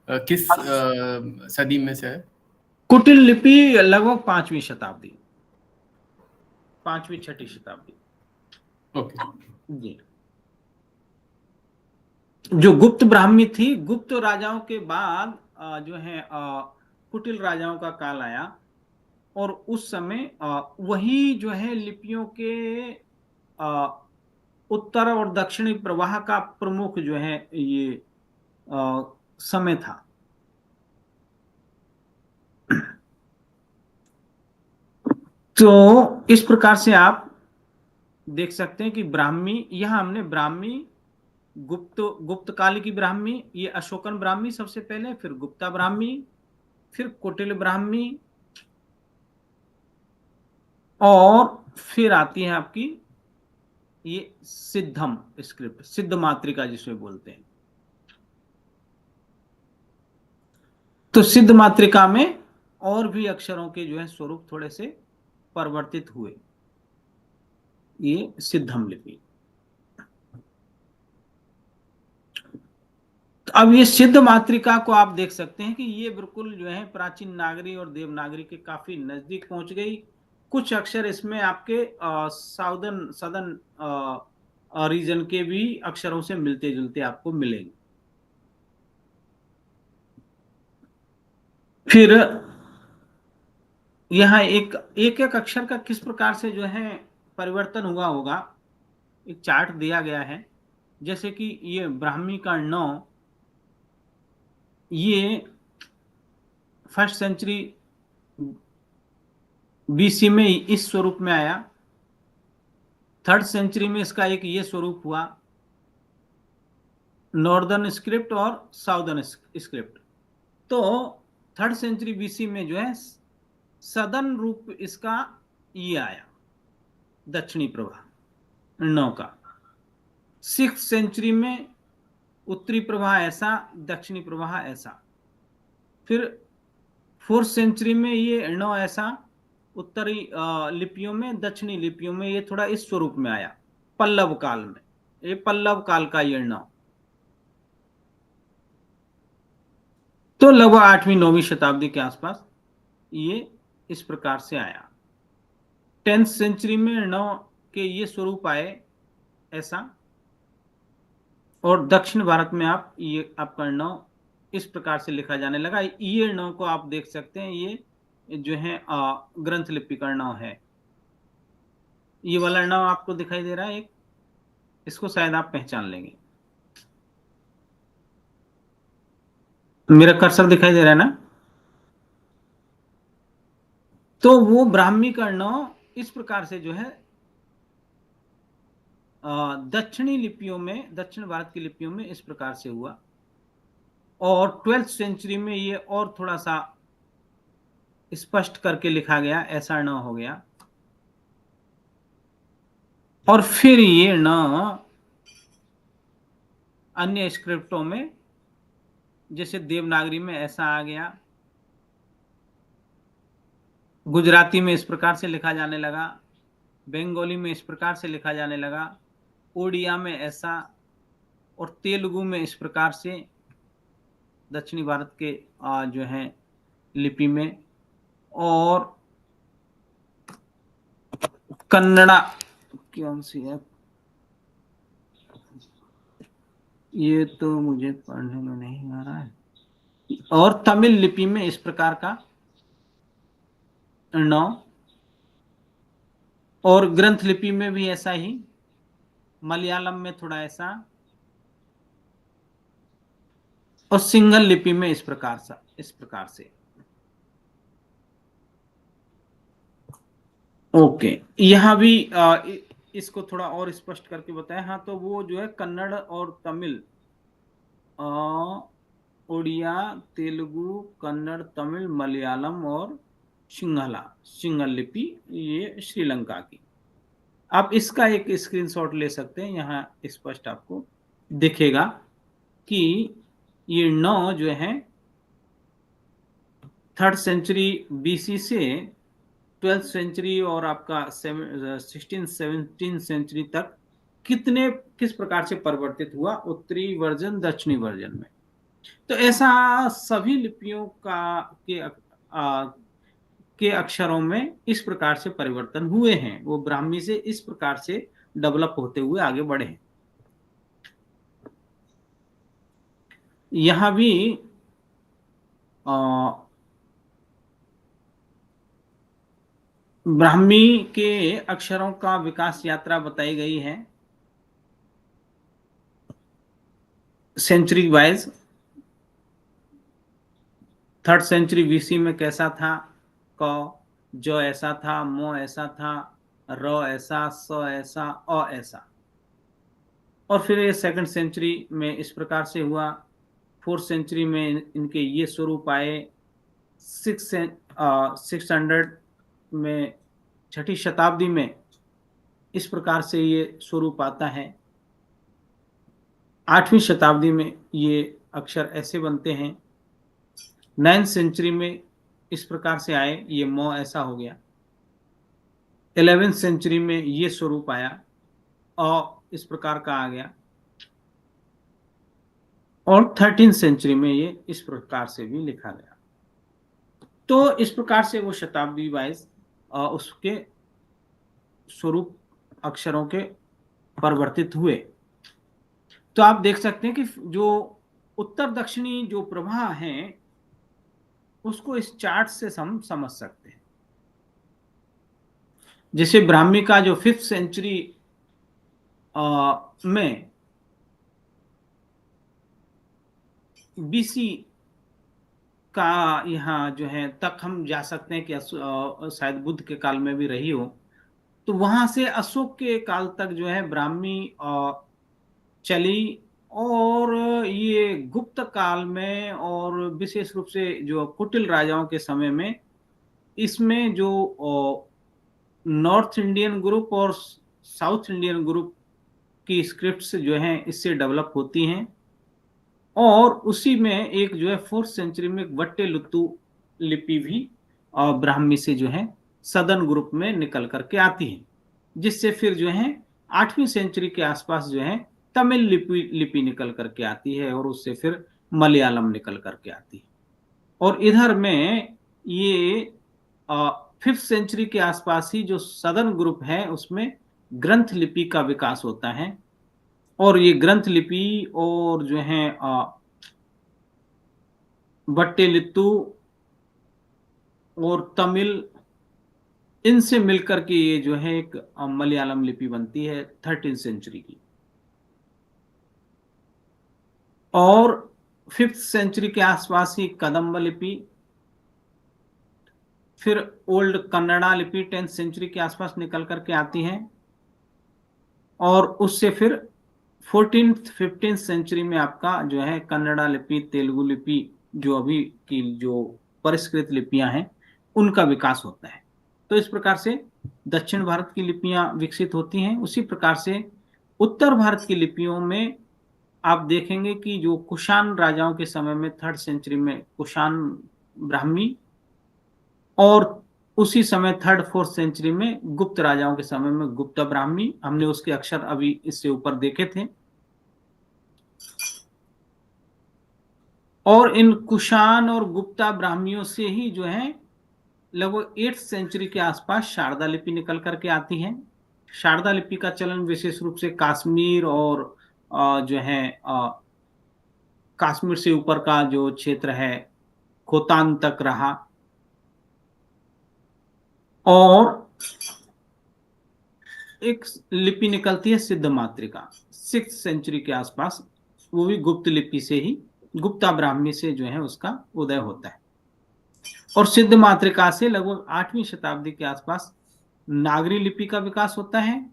किस सदी में से है? कुटिल लिपि लगभग 5वीं शताब्दी, 5वीं 6वीं शताब्दी। ओके जी, जो गुप्त ब्राह्मी थी, गुप्त राजाओं के बाद जो है कुटिल राजाओं का काल आया, और उस समय वही जो है लिपियों के उत्तर और दक्षिणी प्रवाह का प्रमुख जो है ये समय था। तो इस प्रकार से आप देख सकते हैं कि ब्राह्मी, यहां हमने ब्राह्मी, गुप्त काल की ब्राह्मी, ये अशोकन ब्राह्मी सबसे पहले, फिर गुप्ता ब्राह्मी, फिर कुटिल ब्राह्मी, और फिर आती है आपकी ये सिद्धम स्क्रिप्ट, सिद्ध मातृका जिसमें बोलते हैं। तो सिद्ध मातृका में और भी अक्षरों के जो है स्वरूप थोड़े से परिवर्तित हुए, ये सिद्धम लिपि। तो अब ये सिद्ध मातृका को आप देख सकते हैं कि ये बिल्कुल जो है प्राचीन नागरी और देवनागरी के काफी नजदीक पहुंच गई। कुछ अक्षर इसमें आपके सदर्न रीजन के भी अक्षरों से मिलते जुलते आपको मिलेंगे। फिर यहाँ एक एक अक्षर का किस प्रकार से जो है परिवर्तन हुआ होगा, एक चार्ट दिया गया है। जैसे कि ये ब्राह्मी का ण, ये 1st सेंचुरी बीसी में इस स्वरूप में आया। 3rd सेंचुरी में इसका एक ये स्वरूप हुआ, नॉर्दर्न स्क्रिप्ट और साउदर्न स्क्रिप्ट। तो 3rd सेंचुरी बीसी में जो है सदर्न रूप इसका ये आया, दक्षिणी प्रवाह ण का। 6th सेंचुरी में उत्तरी प्रवाह ऐसा, दक्षिणी प्रवाह ऐसा। फिर 4th सेंचुरी में ये ण ऐसा, उत्तरी लिपियों में, दक्षिणी लिपियों में ये थोड़ा इस स्वरूप में आया। पल्लव काल में, ये पल्लव काल का ये ण। तो लगभग 8वीं-9वीं शताब्दी के आसपास ये इस प्रकार से आया। 10th सेंचुरी में ण के ये स्वरूप आए ऐसा, और दक्षिण भारत में आप ये आपका ण इस प्रकार से लिखा जाने लगा। ये ण को आप देख सकते हैं, ये जो है ग्रंथ लिपि का ण है। ये वाला ण आपको दिखाई दे रहा है एक, इसको शायद आप पहचान लेंगे। मेरा कर्सर दिखाई दे रहा है ना? तो वो ब्राह्मी का ण इस प्रकार से जो है दक्षिणी लिपियों में, दक्षिण भारत की लिपियों में इस प्रकार से हुआ, और 12th सेंचुरी में ये और थोड़ा सा स्पष्ट करके लिखा गया, ऐसा ण हो गया। और फिर ये ण अन्य स्क्रिप्टों में, जैसे देवनागरी में ऐसा आ गया, गुजराती में इस प्रकार से लिखा जाने लगा, बंगाली में इस प्रकार से लिखा जाने लगा, ओडिया में ऐसा, और तेलुगु में इस प्रकार से, दक्षिणी भारत के जो है लिपि में, और कन्नड़ा कौन सी है, ये तो मुझे पढ़ने में नहीं आ रहा है, और तमिल लिपि में इस प्रकार का ण, और ग्रंथ लिपि में भी ऐसा ही, मलयालम में थोड़ा ऐसा, और सिंगल लिपि में इस प्रकार से। ओके, यहां भी इसको थोड़ा और स्पष्ट करके बताया। हाँ, तो वो जो है कन्नड़ और तमिल, ओडिया, तेलुगु, कन्नड़, तमिल, मलयालम और सिंगल लिपि, ये श्रीलंका की। आप इसका एक स्क्रीनशॉट ले सकते हैं, यहाँ स्पष्ट आपको दिखेगा कि ये ण जो है 3rd सेंचुरी बीसी से 12th सेंचुरी और आपका 16th-17th सेंचुरी तक किस प्रकार से परिवर्तित हुआ, उत्तरी वर्जन दक्षिणी वर्जन में। तो ऐसा सभी लिपियों के अक्षरों में इस प्रकार से परिवर्तन हुए हैं, वो ब्राह्मी से इस प्रकार से डेवलप होते हुए आगे बढ़े हैं। यहां भी ब्राह्मी के अक्षरों का विकास यात्रा बताई गई है century wise. 3rd century BC में कैसा था, क जो ऐसा था, मो ऐसा था, र ऐसा, स ऐसा, अ ऐसा, और फिर ये 2nd सेंचुरी में इस प्रकार से हुआ। 4th सेंचुरी में इनके ये स्वरूप आए। 600 में, 6ठी शताब्दी में इस प्रकार से ये स्वरूप आता है। 8वीं शताब्दी में ये अक्षर ऐसे बनते हैं। 9th सेंचुरी में इस प्रकार से आए, ये मो ऐसा हो गया। 11th सेंचुरी में ये स्वरूप आया, इस प्रकार का आ गया, और 13th सेंचुरी में ये इस प्रकार से भी लिखा गया। तो इस प्रकार से वो शताब्दी वाइज उसके स्वरूप अक्षरों के परिवर्तित हुए। तो आप देख सकते हैं कि जो उत्तर दक्षिणी जो प्रवाह हैं उसको इस चार्ट से समझ सकते हैं। जैसे ब्राह्मी का जो 5th सेंचुरी में बीसी का यहाँ जो है तक हम जा सकते हैं कि शायद बुद्ध के काल में भी रही हो, तो वहां से अशोक के काल तक जो है ब्राह्मी चली, और ये गुप्त काल में और विशेष रूप से जो कुटिल राजाओं के समय में इसमें जो नॉर्थ इंडियन ग्रुप और साउथ इंडियन ग्रुप की स्क्रिप्ट्स जो हैं इससे डेवलप होती हैं, और उसी में एक जो है 4th सेंचुरी में वट्टे लुत्तु लिपि भी ब्राह्मी से जो है सदर्न ग्रुप में निकल करके आती है, जिससे फिर जो है 8वीं सेंचुरी के आसपास जो है तमिल लिपि निकल करके आती है, और उससे फिर मलयालम निकल करके आती है। और इधर में ये 5th सेंचुरी के आसपास ही जो सदर्न ग्रुप है उसमें ग्रंथ लिपि का विकास होता है। और ये ग्रंथ लिपि और जो है बट्टेलित्तु और तमिल, इनसे मिलकर के ये जो है एक मलयालम लिपि बनती है 13th सेंचुरी की। और 5th सेंचुरी के आसपास ही कदम्ब लिपि, फिर ओल्ड कन्नड़ा लिपि 10th सेंचुरी के आसपास निकल करके आती है। और उससे फिर 14th 15th सेंचुरी में आपका जो है कन्नड़ा लिपि, तेलुगु लिपि, जो अभी की जो परिष्कृत लिपियां हैं उनका विकास होता है। तो इस प्रकार से दक्षिण भारत की लिपियां विकसित होती हैं। उसी प्रकार से उत्तर भारत की लिपियों में आप देखेंगे कि जो कुषाण राजाओं के समय में 3rd सेंचुरी में कुषाण ब्राह्मी, और उसी समय 3rd 4th सेंचुरी में गुप्त राजाओं के समय में गुप्ता ब्राह्मी। हमने उसके अक्षर अभी इससे ऊपर देखे थे। और इन कुषाण और गुप्ता ब्राह्मियों से ही जो है लगभग 8th सेंचुरी के आसपास शारदा लिपि निकल करके आती है। शारदा लिपि का चलन विशेष रूप से कश्मीर और जो है कश्मीर से ऊपर का जो क्षेत्र है खोतान तक रहा। और एक लिपि निकलती है सिद्ध मातृका 6th सेंचुरी के आसपास, वो भी गुप्त लिपि से ही, गुप्ता ब्राह्मी से जो है उसका उदय होता है। और सिद्ध मातृका से लगभग 8वीं शताब्दी के आसपास नागरी लिपि का विकास होता है।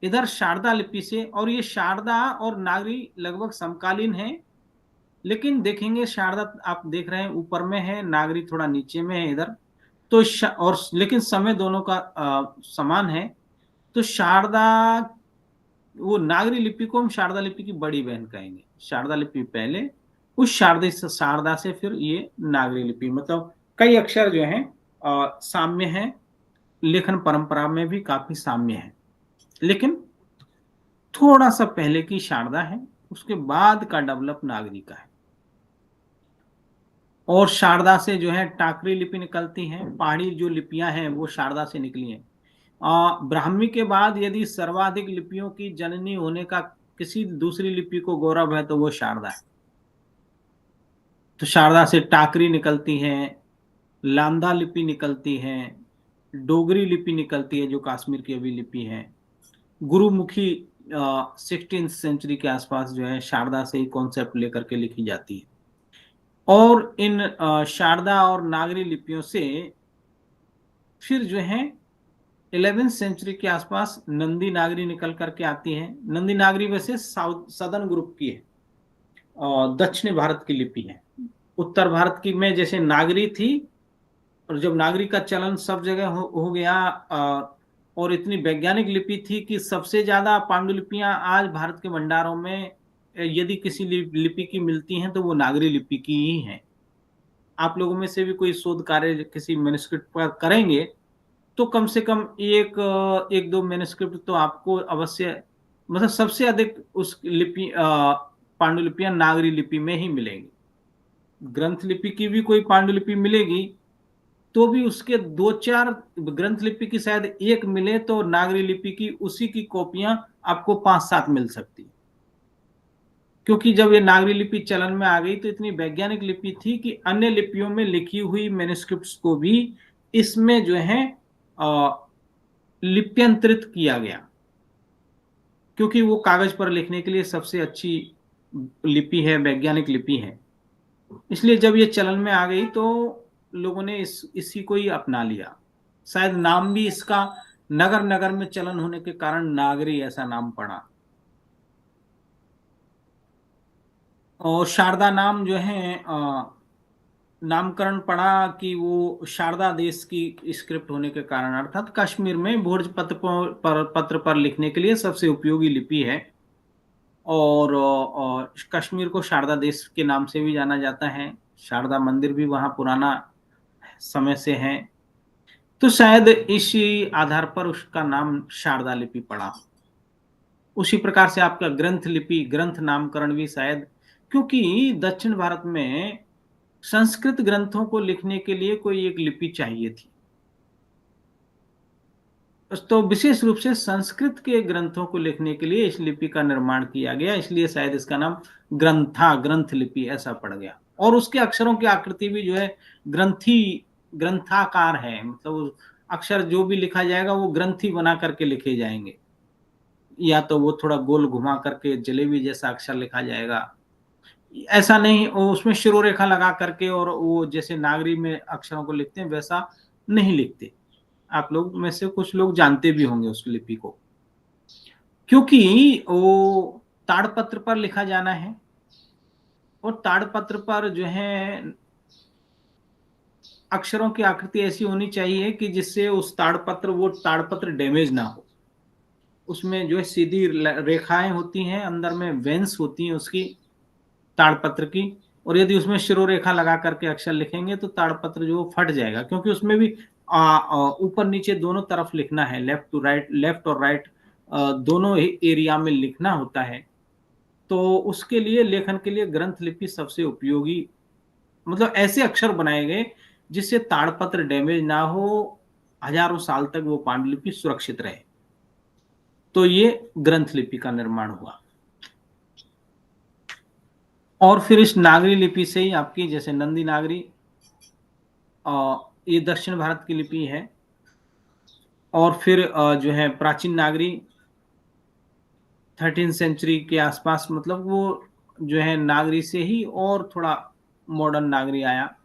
इधर शारदा लिपि से, और ये शारदा और नागरी लगभग समकालीन है, लेकिन देखेंगे शारदा आप देख रहे हैं ऊपर में है, नागरी थोड़ा नीचे में है इधर। तो और लेकिन समय दोनों का समान है। तो शारदा, वो नागरी लिपि को हम शारदा लिपि की बड़ी बहन कहेंगे। शारदा लिपि पहले, उस शारदा से फिर ये नागरी लिपि, मतलब कई अक्षर जो हैं साम्य हैं, लेखन परंपरा में भी काफी साम्य है, लेकिन थोड़ा सा पहले की शारदा है, उसके बाद का डेवलप नागरी का है। और शारदा से जो है टाकरी लिपि निकलती है, पहाड़ी जो लिपियां हैं वो शारदा से निकली हैं। ब्राह्मी के बाद यदि सर्वाधिक लिपियों की जननी होने का किसी दूसरी लिपि को गौरव है तो वो शारदा है। तो शारदा से टाकरी निकलती है, लांदा लिपि निकलती है, डोगरी लिपि निकलती है जो कश्मीर की अभी लिपि है। गुरुमुखी 16th सेंचुरी के आसपास जो है शारदा से ही कॉन्सेप्ट लेकर के लिखी जाती है। और इन शारदा और नागरी लिपियों से फिर जो है 11th सेंचुरी के आसपास नंदी नागरी निकल करके आती है। नंदी नागरी वैसे साउथ सदर्न ग्रुप की है और दक्षिण भारत की लिपि है। उत्तर भारत की में जैसे नागरी थी, और जब नागरी का चलन सब जगह हो गया और इतनी वैज्ञानिक लिपि थी कि सबसे ज्यादा पांडुलिपियां आज भारत के भंडारों में यदि किसी लिपि की मिलती हैं तो वो नागरी लिपि की ही है। आप लोगों में से भी कोई शोध कार्य किसी मैन्युस्क्रिप्ट पर करेंगे तो कम से कम एक दो मैन्युस्क्रिप्ट तो आपको अवश्य, मतलब सबसे अधिक उस लिपि पांडुलिपियां नागरी लिपि में ही मिलेंगी। ग्रंथ लिपि की भी कोई पांडुलिपि मिलेगी तो भी उसके 2-4 ग्रंथ लिपि की शायद एक मिले, तो नागरी लिपि की उसी की कॉपियां आपको 5-7 मिल सकती है। क्योंकि जब ये नागरी लिपि चलन में आ गई तो इतनी वैज्ञानिक लिपि थी कि अन्य लिपियों में लिखी हुई मैन्युस्क्रिप्ट्स को भी इसमें जो है लिप्यंतरित किया गया, क्योंकि वो कागज पर लिखने के लिए सबसे अच्छी लिपि है, वैज्ञानिक लिपि है। इसलिए जब ये चलन में आ गई तो लोगों ने इसी को ही अपना लिया। शायद नाम भी इसका नगर नगर में चलन होने के कारण नागरी ऐसा नाम पड़ा। और शारदा नाम जो है नामकरण पड़ा कि वो शारदा देश की स्क्रिप्ट होने के कारण, अर्थात कश्मीर में भोजपत्र पत्र पर लिखने के लिए सबसे उपयोगी लिपि है। और कश्मीर को शारदा देश के नाम से भी जाना जाता है। शारदा मंदिर भी वहाँ पुराना समय से है। तो शायद इसी आधार पर उसका नाम शारदा लिपि पड़ा। उसी प्रकार से आपका ग्रंथ लिपि, ग्रंथ नामकरण भी शायद, क्योंकि दक्षिण भारत में संस्कृत ग्रंथों को लिखने के लिए कोई एक लिपि चाहिए थी। तो विशेष रूप से संस्कृत के ग्रंथों को लिखने के लिए इस लिपि का निर्माण किया गया, इसलिए शायद इसका नाम ग्रंथ लिपि ऐसा पड़ गया। और उसके अक्षरों की आकृति भी जो है ग्रंथाकार है, मतलब अक्षर जो भी लिखा जाएगा वो ग्रंथी बना करके लिखे जाएंगे, या तो वो थोड़ा गोल घुमा करके जलेबी जैसा अक्षर लिखा जाएगा, ऐसा नहीं उसमें शिरोरेखा लगा करके और वो जैसे नागरी में अक्षरों को लिखते हैं वैसा नहीं लिखते। आप लोग में से कुछ लोग जानते भी होंगे उस लिपि को, क्योंकि वो ताड़पत्र पर लिखा जाना है, और ताड़पत्र पर जो है अक्षरों की आकृति ऐसी होनी चाहिए कि जिससे वो ताड़पत्र डैमेज ना हो। उसमें जो है सीधी रेखाएं होती हैं, अंदर में वेंस होती हैं उसकी ताड़पत्र की, और यदि उसमें शिरोरेखा लगा करके अक्षर लिखेंगे तो ताड़पत्र जो फट जाएगा, क्योंकि उसमें भी ऊपर नीचे दोनों तरफ लिखना है, लेफ्ट और राइट दोनों एरिया में लिखना होता है। तो उसके लिए लेखन के लिए ग्रंथ लिपि सबसे उपयोगी, मतलब ऐसे अक्षर बनाए गए जिससे ताड़पत्र डैमेज ना हो, हजारों साल तक वो पांडुलिपि सुरक्षित रहे। तो ये ग्रंथ लिपि का निर्माण हुआ। और फिर इस नागरी लिपि से ही आपकी जैसे नंदी नागरी, ये दक्षिण भारत की लिपि है। और फिर जो है प्राचीन नागरी 13th सेंचुरी के आसपास, मतलब वो जो है नागरी से ही और थोड़ा मॉडर्न नागरी आया।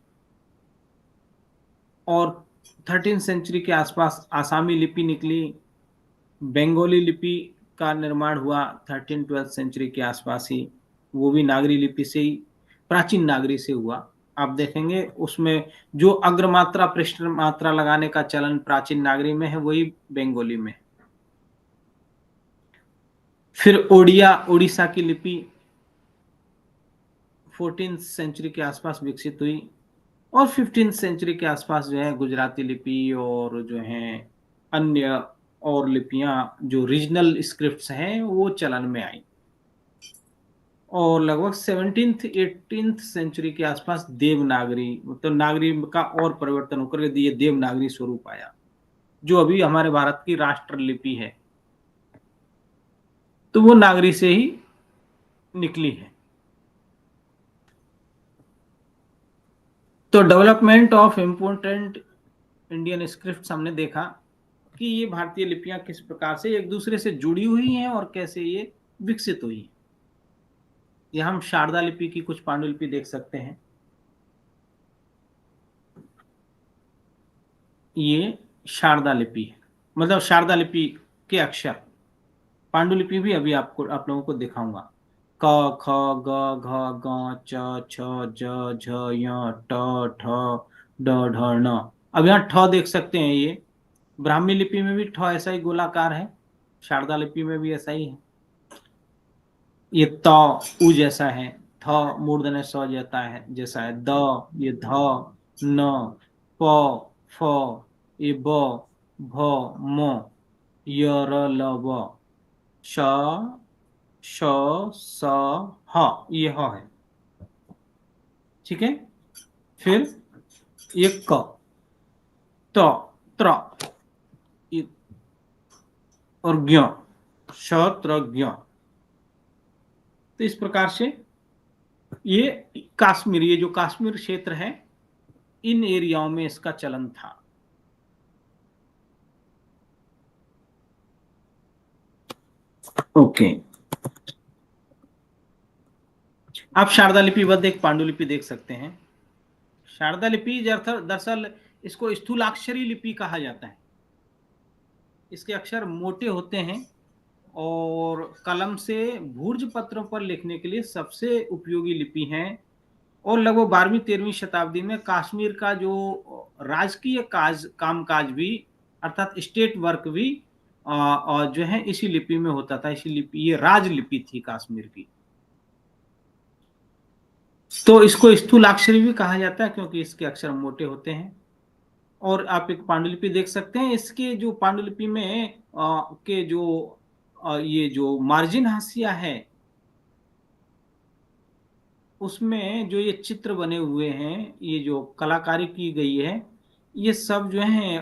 और 13th सेंचुरी के आसपास आसामी लिपि निकली, बंगाली लिपि का निर्माण हुआ 13th-12th सेंचुरी के आसपास ही, वो भी नागरी लिपि से ही, प्राचीन नागरी से हुआ। आप देखेंगे उसमें जो अग्रमात्रा पृष्ठ मात्रा लगाने का चलन प्राचीन नागरी में है, वही बंगाली में। फिर उड़ीसा की लिपि 14th सेंचुरी के आसपास विकसित हुई, और 15th सेंचुरी के आसपास जो है गुजराती लिपि और जो है अन्य और लिपियां जो रीजनल स्क्रिप्ट्स हैं वो चलन में आई। और लगभग 17th-18th सेंचुरी के आसपास देवनागरी, मतलब नागरी का और परिवर्तन होकर ये देवनागरी स्वरूप आया, जो अभी हमारे भारत की राष्ट्र लिपि है। तो वो नागरी से ही निकली है। तो development of important Indian scripts हमने देखा कि ये भारतीय लिपियां किस प्रकार से एक दूसरे से जुड़ी हुई हैं और कैसे ये विकसित हुई हैं। यह हम शारदा लिपि की कुछ पांडुलिपि देख सकते हैं। ये शारदा लिपि है, मतलब शारदा लिपि के अक्षर। पांडुलिपि भी अभी आप लोगों को दिखाऊंगा। क ख ग घ ग च छ ज झ य ट ठ ड ढ ण। अब यहाँ ठ देख सकते हैं, ये ब्राह्मी लिपि में भी ठ ऐसा ही गोलाकार है, शारदा लिपि में भी ऐसा ही है। ये त उ जैसा है, थ मूर्धन्य स जैसा है, द ये ध न, प फ ये ब भ म, य र ल व, श श स ह, ये ह है। ठीक है। फिर ये क, त, त्र, ये और ज्ञ, श त्र ज्ञ। तो इस प्रकार से ये कश्मीर, ये जो कश्मीर क्षेत्र है, इन एरियाओं में इसका चलन था। ओके। आप शारदा लिपि बद्ध एक पांडुलिपि देख सकते हैं। शारदा लिपि दरअसल इसको स्थूलाक्षरी लिपि कहा जाता है। इसके अक्षर मोटे होते हैं और कलम से भूर्ज पत्रों पर लिखने के लिए सबसे उपयोगी लिपि है। और लगभग 12वीं-13वीं शताब्दी में कश्मीर का जो राजकीय कामकाज भी, अर्थात स्टेट वर्क भी जो है इसी लिपि में होता था। इसी लिपि, ये राजलिपि थी कश्मीर की। तो इसको स्थूलाक्षरी भी कहा जाता है क्योंकि इसके अक्षर मोटे होते हैं। और आप एक पांडुलिपि देख सकते हैं, इसके जो पांडुलिपि में के जो ये जो मार्जिन हाशिया है उसमें जो ये चित्र बने हुए हैं, ये जो कलाकारी की गई है, ये सब जो है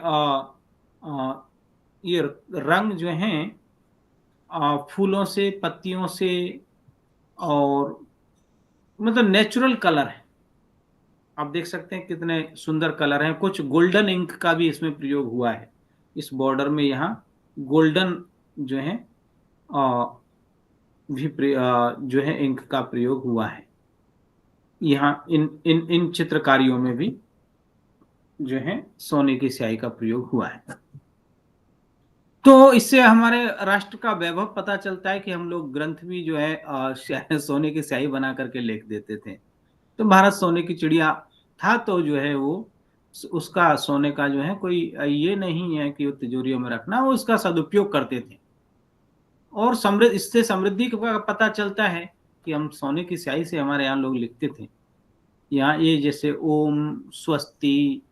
ये रंग जो हैं फूलों से, पत्तियों से, और मतलब नेचुरल कलर है। आप देख सकते हैं कितने सुंदर कलर हैं। कुछ गोल्डन इंक का भी इसमें प्रयोग हुआ है। इस बॉर्डर में यहाँ गोल्डन जो है जो है इंक का प्रयोग हुआ है। यहाँ इन इन इन चित्रकारियों में भी जो है सोने की स्याही का प्रयोग हुआ है। तो इससे हमारे राष्ट्र का वैभव पता चलता है कि हम लोग ग्रंथ भी जो है सोने की स्याही बना करके लिख देते थे। तो भारत सोने की चिड़िया था, तो जो है वो उसका सोने का जो है कोई ये नहीं है कि वो तिजोरियों में रखना, वो उसका सदुपयोग करते थे। और समृद्ध, इससे समृद्धि का पता चलता है कि हम सोने की स्याही से हमारे यहाँ लोग लिखते थे। यहाँ ये जैसे ओम स्वस्ति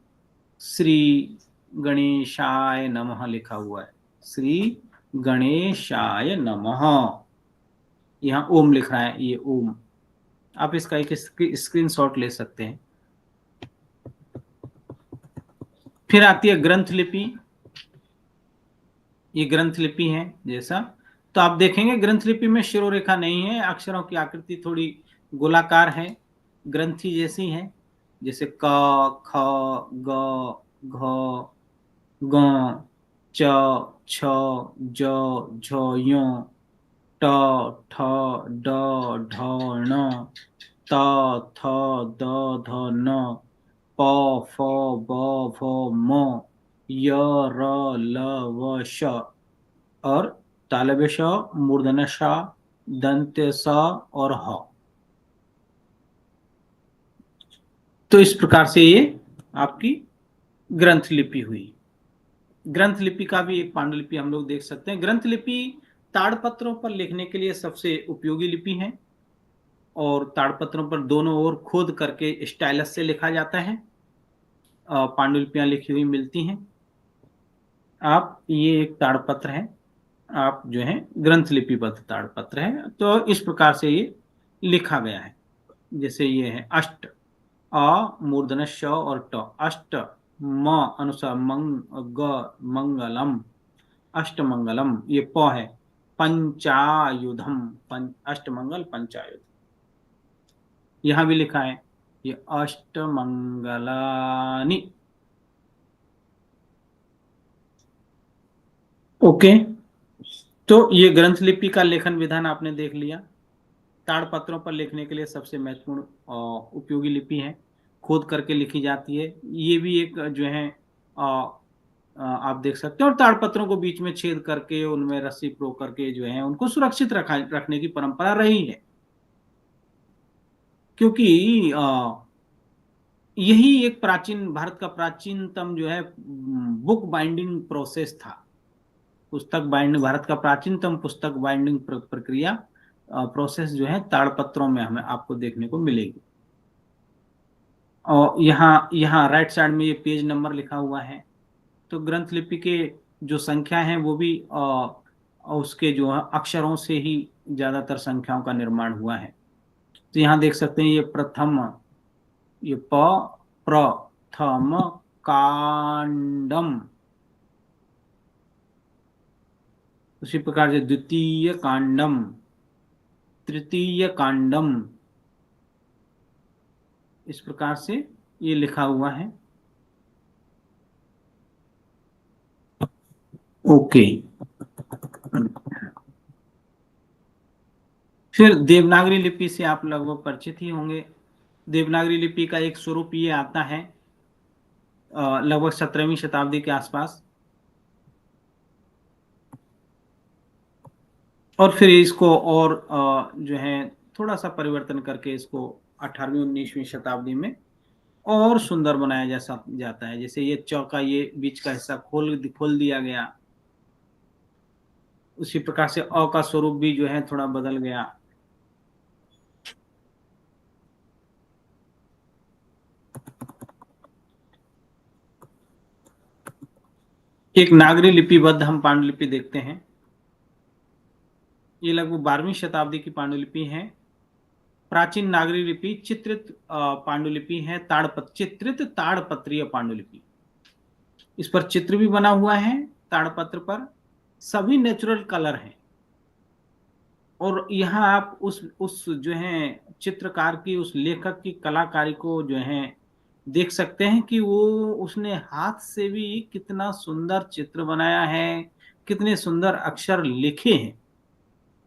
श्री गणेशाय नमः लिखा हुआ है, श्री गणेशाय नमः, यहाँ ओम लिख रहा है, ये ओम। आप इसका एक स्क्रीनशॉट ले सकते हैं। फिर आती है ग्रंथ लिपि। ये ग्रंथ लिपि है जैसा, तो आप देखेंगे ग्रंथ लिपि में शिरोरेखा नहीं है, अक्षरों की आकृति थोड़ी गोलाकार है, ग्रंथि जैसी है, जैसे क ख ग घ ग च छ ज झ य ट ठ ड ढ ण त थ द ध न प फ ब भ म य र ल व श, और तालव्य श, मूर्धन्य श, दंत्य स और ह। तो इस प्रकार से ये आपकी ग्रंथ लिपि हुई। ग्रंथ लिपि का भी एक पांडुलिपि हम लोग देख सकते हैं। ग्रंथ लिपि ताड़पत्रों पर लिखने के लिए सबसे उपयोगी लिपि है, और ताड़पत्रों पर दोनों ओर खोद करके स्टाइलस से लिखा जाता है। पांडुलिपियां लिखी हुई मिलती हैं। आप ये एक ताड़पत्र है, आप जो है ग्रंथ लिपिबद्ध ताड़पत्र है। तो इस प्रकार से ये लिखा गया है। जैसे ये है अष्ट, अ मूर्धन्य श और ट, अष्ट म अनुसार ग मंगलम, अष्टमंगलम। ये प है पंचायुधम, अष्टमंगल पंचायुध। यहां भी लिखा है ये अष्टमंगलानि। ओके, तो ये ग्रंथ लिपि का लेखन विधान आपने देख लिया। ताड़पत्रों पर लिखने के लिए सबसे महत्वपूर्ण उपयोगी लिपि है, खोद करके लिखी जाती है। ये भी एक जो है आप देख सकते हैं। और ताड़पत्रों को बीच में छेद करके उनमें रस्सी प्रो करके जो है उनको सुरक्षित रखने की परंपरा रही है, क्योंकि यही एक प्राचीन भारत का प्राचीनतम जो है बुक बाइंडिंग प्रोसेस था। पुस्तक बाइंडिंग, भारत का प्राचीनतम पुस्तक बाइंडिंग प्रक्रिया प्रोसेस जो है ताड़पत्रों में हमें आपको देखने को मिलेगी। और यहाँ यहाँ राइट साइड में ये पेज नंबर लिखा हुआ है। तो ग्रंथ लिपि के जो संख्या है वो भी उसके जो है अक्षरों से ही ज्यादातर संख्याओं का निर्माण हुआ है। तो यहाँ देख सकते हैं ये प्रथम, ये प्रथम कांडम, उसी प्रकार से द्वितीय कांडम, तृतीय कांडम, इस प्रकार से ये लिखा हुआ है। ओके, फिर देवनागरी लिपि से आप लगभग परिचित ही होंगे। देवनागरी लिपि का एक स्वरूप ये आता है लगभग 17वीं शताब्दी के आसपास, और फिर इसको और जो है थोड़ा सा परिवर्तन करके इसको 18वीं 19वीं शताब्दी में और सुंदर बनाया जाता है। जैसे ये च का ये बीच का हिस्सा खोल दिया गया, उसी प्रकार से अ का स्वरूप भी जो है थोड़ा बदल गया। एक नागरी लिपिबद्ध हम पांडुलिपि देखते हैं। ये लगभग 12वीं शताब्दी की पांडुलिपि है। प्राचीन नागरी लिपि चित्रित पांडुलिपि है, चित्रित ताड़पत्रीय पांडुलिपि। इस पर चित्र भी बना हुआ है ताड़पत्र पर, सभी नेचुरल कलर हैं। और यहाँ आप उस जो है चित्रकार की, उस लेखक की कलाकारी को जो है देख सकते हैं कि वो उसने हाथ से भी कितना सुंदर चित्र बनाया है, कितने सुंदर अक्षर लिखे हैं,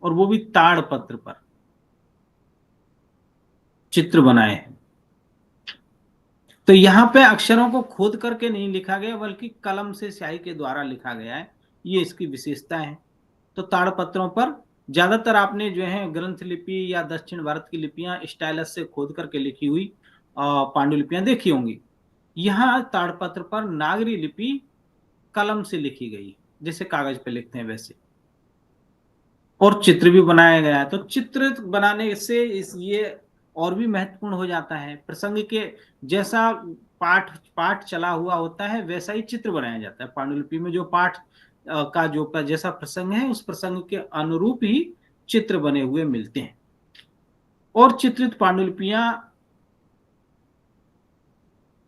और वो भी ताड़पत्र पर चित्र बनाए हैं। तो यहाँ पे अक्षरों को खोद करके नहीं लिखा गया, बल्कि कलम से स्याही के द्वारा लिखा गया है, ये इसकी विशेषता है। तो ताड़पत्रों पर ज्यादातर आपने जो है ग्रंथ लिपि या दक्षिण भारत की लिपियां स्टाइलस से खोद करके लिखी हुई पांडुलिपियां देखी होंगी। यहाँ ताड़पत्र पर नागरी लिपि कलम से लिखी गई, जैसे कागज पे लिखते हैं वैसे, और चित्र भी बनाया गया है। तो चित्र बनाने से ये और भी महत्वपूर्ण हो जाता है। प्रसंग के जैसा पाठ चला हुआ होता है, वैसा ही चित्र बनाया जाता है। पांडुलिपि में जो पाठ का जो जैसा प्रसंग है, उस प्रसंग के अनुरूप ही चित्र बने हुए मिलते हैं। और चित्रित पांडुलिपियां,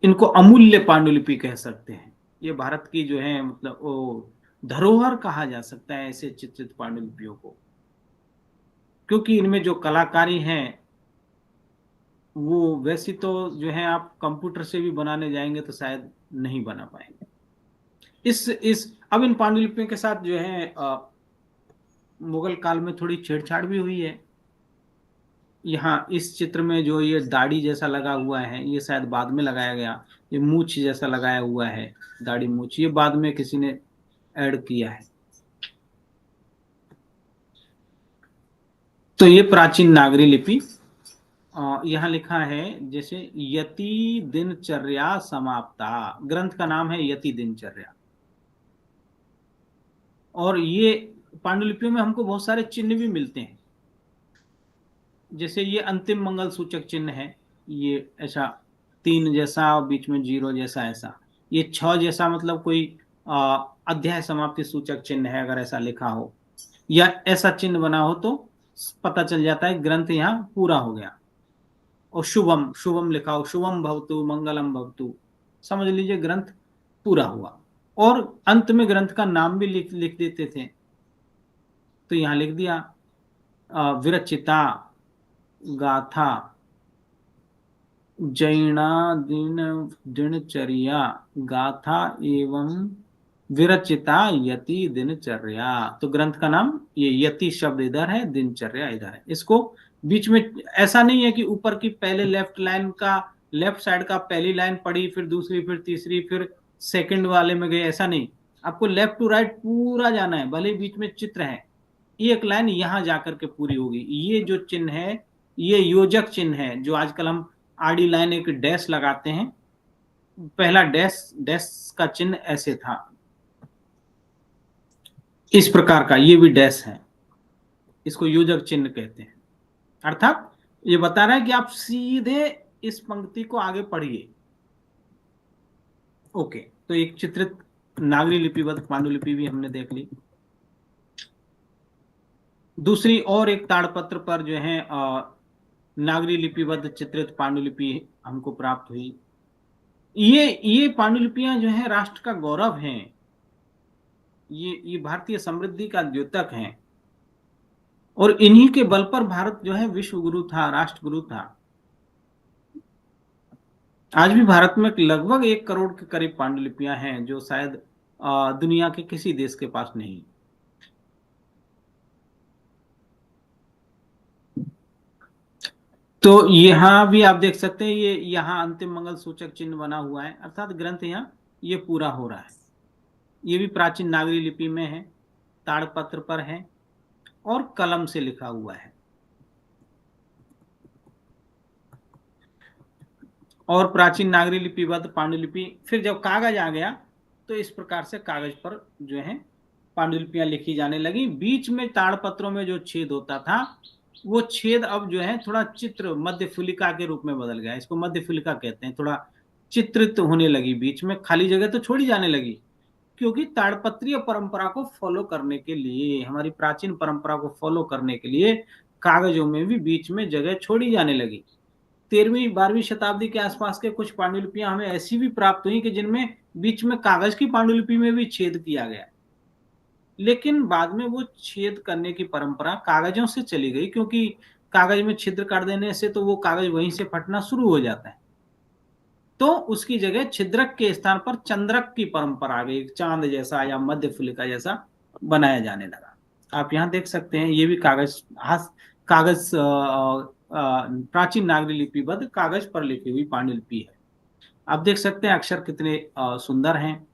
इनको अमूल्य पांडुलिपि कह सकते हैं। ये भारत की जो है मतलब वो धरोहर कहा जा सकता है ऐसे चित्रित पांडुलिपियों को, क्योंकि इनमें जो कलाकारी है वो वैसी तो जो है आप कंप्यूटर से भी बनाने जाएंगे तो शायद नहीं बना पाएंगे। अब इन पांडुलिपियों के साथ जो है मुगल काल में थोड़ी छेड़छाड़ भी हुई है। यहाँ इस चित्र में जो ये दाढ़ी जैसा लगा हुआ है, ये शायद बाद में लगाया गया। ये मूछ जैसा लगाया हुआ है, दाढ़ी मूछ, ये बाद में किसी ने ऐड किया है। तो ये प्राचीन नागरी लिपि, यहाँ लिखा है जैसे यति दिनचर्या समाप्ता, ग्रंथ का नाम है यति दिनचर्या। और ये पांडुलिपियों में हमको बहुत सारे चिन्ह भी मिलते हैं, जैसे ये अंतिम मंगल सूचक चिन्ह है, ये ऐसा 3 जैसा, बीच में 0 जैसा, ऐसा। ये 6 जैसा मतलब कोई अध्याय समाप्ति सूचक चिन्ह है, अगर ऐसा लिखा हो या ऐसा चिन्ह बना हो तो पता चल जाता है ग्रंथ यहाँ पूरा हो गया। और शुभम, शुभम लिखा हो, शुभम भवतु मंगलम भवतु, समझ लीजिए ग्रंथ पूरा हुआ। और अंत में ग्रंथ का नाम भी लिख देते थे, तो यहाँ लिख दिया विरचिता गाथा जैना दिनचर्या गाथा एवं विरचिता यति दिनचर्या। तो ग्रंथ का नाम, ये यति शब्द इधर है, दिनचर्या इधर है। इसको बीच में ऐसा नहीं है कि ऊपर की पहले लेफ्ट साइड का पहली लाइन पढ़ी, फिर दूसरी, फिर तीसरी, फिर सेकंड वाले में गए, ऐसा नहीं। आपको लेफ्ट टू राइट पूरा जाना है, भले बीच में चित्र है। एक लाइन यहां जाकर के पूरी होगी। ये जो चिन्ह है, ये योजक चिन्ह है, जो आजकल हम आड़ी लाइन एक डैश लगाते हैं। पहला डैश का चिन्ह ऐसे था, इस प्रकार का, ये भी डैश है, इसको योजक चिन्ह कहते हैं। अर्थात ये बता रहा है कि आप सीधे इस पंक्ति को आगे पढ़िए। ओके, तो एक चित्रित नागरी लिपिबद्ध पांडुलिपि भी हमने देख ली। दूसरी और एक ताड़पत्र पर जो है नागरी लिपिबद्ध चित्रित पांडुलिपि हमको प्राप्त हुई। ये पांडुलिपियां जो है राष्ट्र का गौरव हैं, ये भारतीय समृद्धि का द्योतक हैं, और इन्हीं के बल पर भारत जो है विश्व गुरु था, राष्ट्र गुरु था। आज भी भारत में लगभग 1 करोड़ के करीब पांडुलिपियां हैं, जो शायद दुनिया के किसी देश के पास नहीं। तो यहाँ भी आप देख सकते हैं, ये यहाँ अंतिम मंगल सूचक चिन्ह बना हुआ है, अर्थात ग्रंथ यहाँ ये पूरा हो रहा है। ये भी प्राचीन नागरी लिपि में है, ताड़पत्र पर है और कलम से लिखा हुआ है। और प्राचीन नागरी लिपिबद्ध पांडुलिपि, फिर जब कागज आ गया तो इस प्रकार से कागज पर जो है पांडुलिपियां लिखी जाने लगी। बीच में ताड़पत्रों में जो छेद होता था, वो छेद अब जो है थोड़ा चित्र मध्य फुलिका के रूप में बदल गया। इसको मध्य फुलिका कहते हैं। थोड़ा चित्रित होने लगी, बीच में खाली जगह तो छोड़ी जाने लगी, क्योंकि ताड़पत्रीय परंपरा को फॉलो करने के लिए, हमारी प्राचीन परंपरा को फॉलो करने के लिए कागजों में भी बीच में जगह छोड़ी जाने लगी। 13वीं-12वीं शताब्दी के आसपास के कुछ पांडुलिपियां हमें ऐसी भी प्राप्त हुई कि जिनमें बीच में कागज की पांडुलिपि में भी छेद किया गया, लेकिन बाद में वो छेद करने की परंपरा कागजों से चली गई, क्योंकि कागज में छिद्र कर देने से तो वो कागज वहीं से फटना शुरू हो जाता है। तो उसकी जगह छिद्रक के स्थान पर चंद्रक की परंपरा आ गई, चांद जैसा या मध्य फुलिका जैसा बनाया जाने लगा। आप यहाँ देख सकते हैं, ये भी कागज प्राचीन नागरी लिपिबद्ध कागज पर लिखी हुई पांडुलिपि है। आप देख सकते हैं अक्षर कितने सुंदर हैं।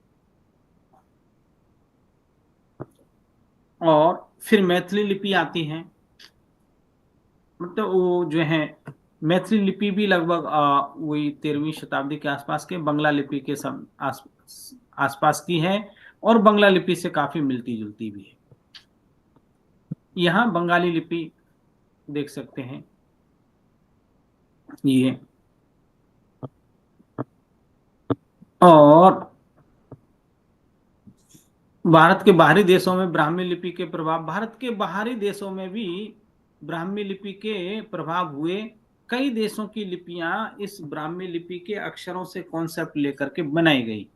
और फिर मैथिली लिपि आती है, मतलब वो जो है मैथिली लिपि भी लगभग वही 13वीं शताब्दी के आसपास के बंगला लिपि के आसपास की है, और बंगला लिपि से काफी मिलती जुलती भी है। यहाँ बंगाली लिपि देख सकते हैं, ये और भारत के बाहरी देशों में ब्राह्मी लिपि के प्रभाव, भारत के बाहरी देशों में भी ब्राह्मी लिपि के प्रभाव हुए। कई देशों की लिपियां इस ब्राह्मी लिपि के अक्षरों से कॉन्सेप्ट लेकर के बनाई गई।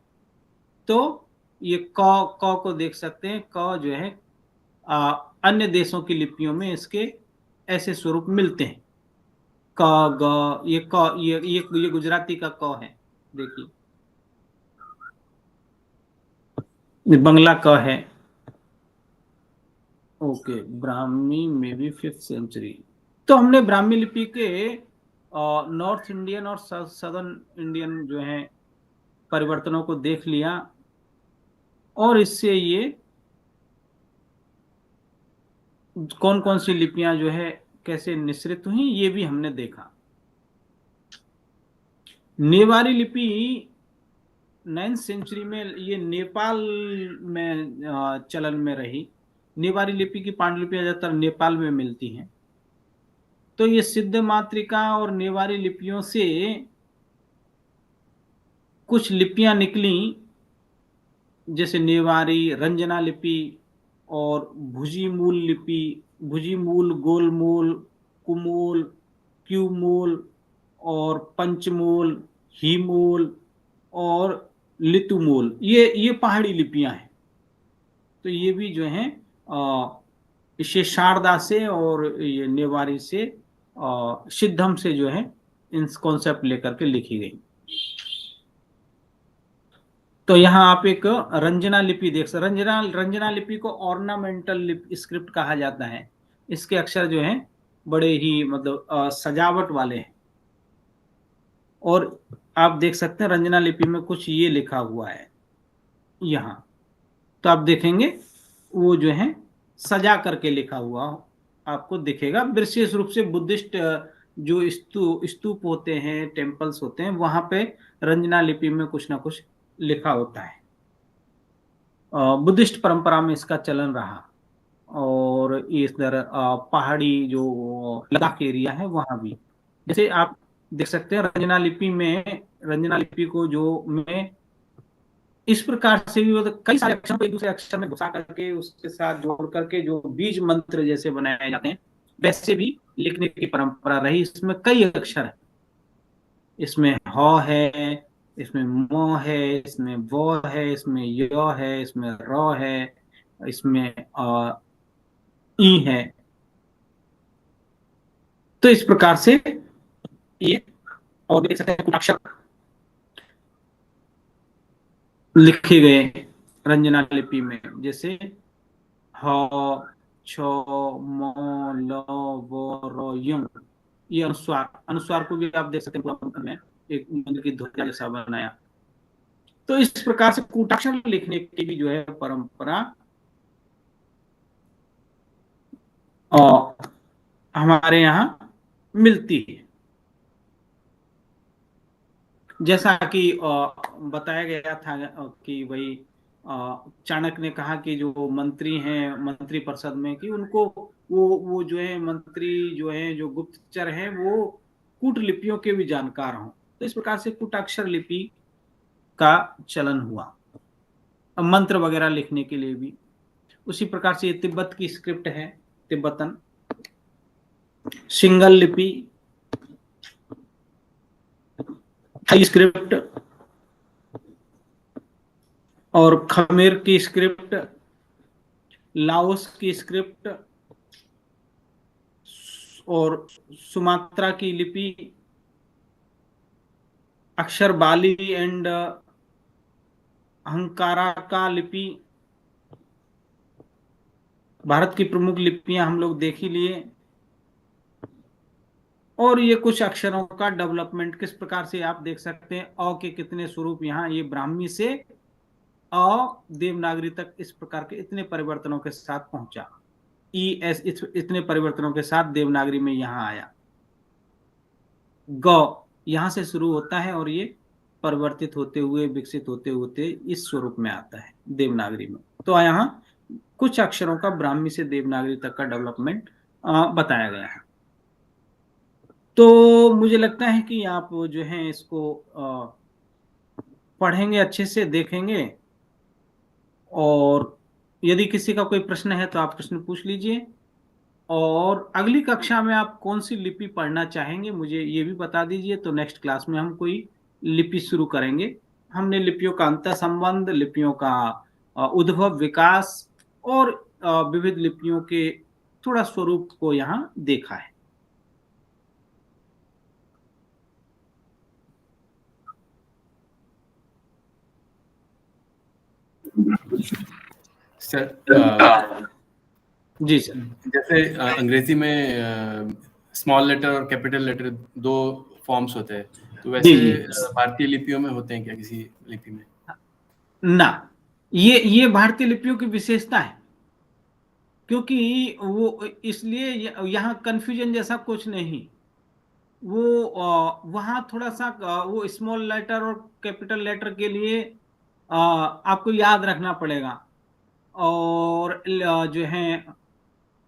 तो ये क को देख सकते हैं, क जो है अन्य देशों की लिपियों में इसके ऐसे स्वरूप मिलते हैं। क ग, ये क ये गुजराती का क है, देखिए बंगला क है। ओके, ब्राह्मी में भी 5th सेंचुरी। तो हमने ब्राह्मी लिपि के नॉर्थ इंडियन और सदर्न इंडियन जो है परिवर्तनों को देख लिया, और इससे ये कौन कौन सी लिपियां जो है कैसे निश्रित हुई ये भी हमने देखा। नेवारी लिपि 9th सेंचुरी में ये नेपाल में चलन में रही। नेवारी लिपि की पांडुलिपियां ज्यादातर नेपाल में मिलती हैं। तो ये सिद्ध मातृका और नेवारी लिपियों से कुछ लिपियां निकली, जैसे नेवारी, रंजना लिपि और भुजीमूल लिपि, भुजीमूल, गोलमूल, कुमूल, क्यूमूल और पंचमूल, हीमूल और लितुमूल, ये पहाड़ी लिपियां हैं। तो ये भी जो है इसे शारदा से और ये नेवारी से सिद्धम से जो है इन कॉन्सेप्ट लेकर के लिखी गई। तो यहाँ आप एक रंजना लिपि देख सकते। रंजना लिपि को ऑर्नामेंटल स्क्रिप्ट कहा जाता है। इसके अक्षर जो हैं बड़े ही मतलब सजावट वाले हैं। और आप देख सकते हैं रंजना लिपि में कुछ ये लिखा हुआ है यहाँ, तो आप देखेंगे वो जो है सजा करके लिखा हुआ आपको दिखेगा। विशेष रूप से बुद्धिस्ट जो स्तूप होते हैं, टेम्पल्स होते हैं, वहां पे रंजना लिपि में कुछ ना कुछ लिखा होता है। बुद्धिस्ट परंपरा में इसका चलन रहा। और इधर पहाड़ी जो लद्दाख एरिया है वहां भी, जैसे आप देख सकते हैं रंजना लिपि में, रंजना लिपि को जो में इस प्रकार से भी मतलब कई सारे अक्षरों को एक दूसरे अक्षर में घुसा करके उसके साथ जोड़ करके जो बीज मंत्र जैसे बनाए जाते हैं, वैसे भी लिखने की परंपरा रही। इसमें कई अक्षर है, इसमें ह है, इसमें म है, इसमें व है, इसमें य है, इसमें र है, इसमें ई है। तो इस प्रकार से ये और देख सकते हैं अक्षर लिखे गए रंजना लिपि में, जैसे ह, छ, म, ल, व, र, य। ये अनुस्वार को भी आप देख सकते हैं में एक मंदिर की ध्वजा जैसा बनाया। तो इस प्रकार से कूटाक्षर लिखने की भी जो है परंपरा हमारे यहाँ मिलती है। जैसा कि बताया गया था कि वही चाणक्य ने कहा कि जो मंत्री हैं मंत्री परिषद में, कि उनको वो जो है मंत्री जो है जो गुप्तचर हैं वो कूट लिपियों के भी जानकार हों। तो इस प्रकार से कूटाक्षर लिपि का चलन हुआ मंत्र वगैरह लिखने के लिए भी। उसी प्रकार से ये तिब्बत की स्क्रिप्ट है, तिब्बतन। सिंगल लिपि, थाई स्क्रिप्ट और खमेर की स्क्रिप्ट, लाओस की स्क्रिप्ट और सुमात्रा की लिपि, अक्षर बाली एंड अहंकारा का लिपि। भारत की प्रमुख लिपियां हम लोग देख ही लिए। और ये कुछ अक्षरों का डेवलपमेंट किस प्रकार से आप देख सकते हैं। अ के कितने स्वरूप यहाँ, ये ब्राह्मी से अ देवनागरी तक इस प्रकार के इतने परिवर्तनों के साथ पहुंचा। ई एस इतने परिवर्तनों के साथ देवनागरी में यहाँ आया। ग यहां से शुरू होता है और ये परिवर्तित होते हुए विकसित होते होते इस स्वरूप में आता है देवनागरी में। तो यहाँ कुछ अक्षरों का ब्राह्मी से देवनागरी तक का डेवलपमेंट बताया गया है। तो मुझे लगता है कि आप जो है इसको पढ़ेंगे, अच्छे से देखेंगे, और यदि किसी का कोई प्रश्न है तो आप प्रश्न पूछ लीजिए। और अगली कक्षा में आप कौन सी लिपि पढ़ना चाहेंगे मुझे ये भी बता दीजिए, तो नेक्स्ट क्लास में हम कोई लिपि शुरू करेंगे। हमने लिपियों का अंतर संबंध, लिपियों का उद्भव, विकास और विविध लिपियों के थोड़ा स्वरूप को यहाँ देखा है। सर जी सर। जैसे अंग्रेजी में स्मॉल लेटर और कैपिटल लेटर दो फॉर्म्स होते हैं, तो वैसे भारतीय लिपियों में होते हैं क्या किसी लिपि में? ना, ये भारतीय लिपियों की विशेषता है, क्योंकि वो इसलिए यहाँ कंफ्यूजन जैसा कुछ नहीं। वो वहाँ थोड़ा सा वो स्मॉल लेटर और कैपिटल लेटर के लिए आपको याद रखना पड़ेगा, और जो है,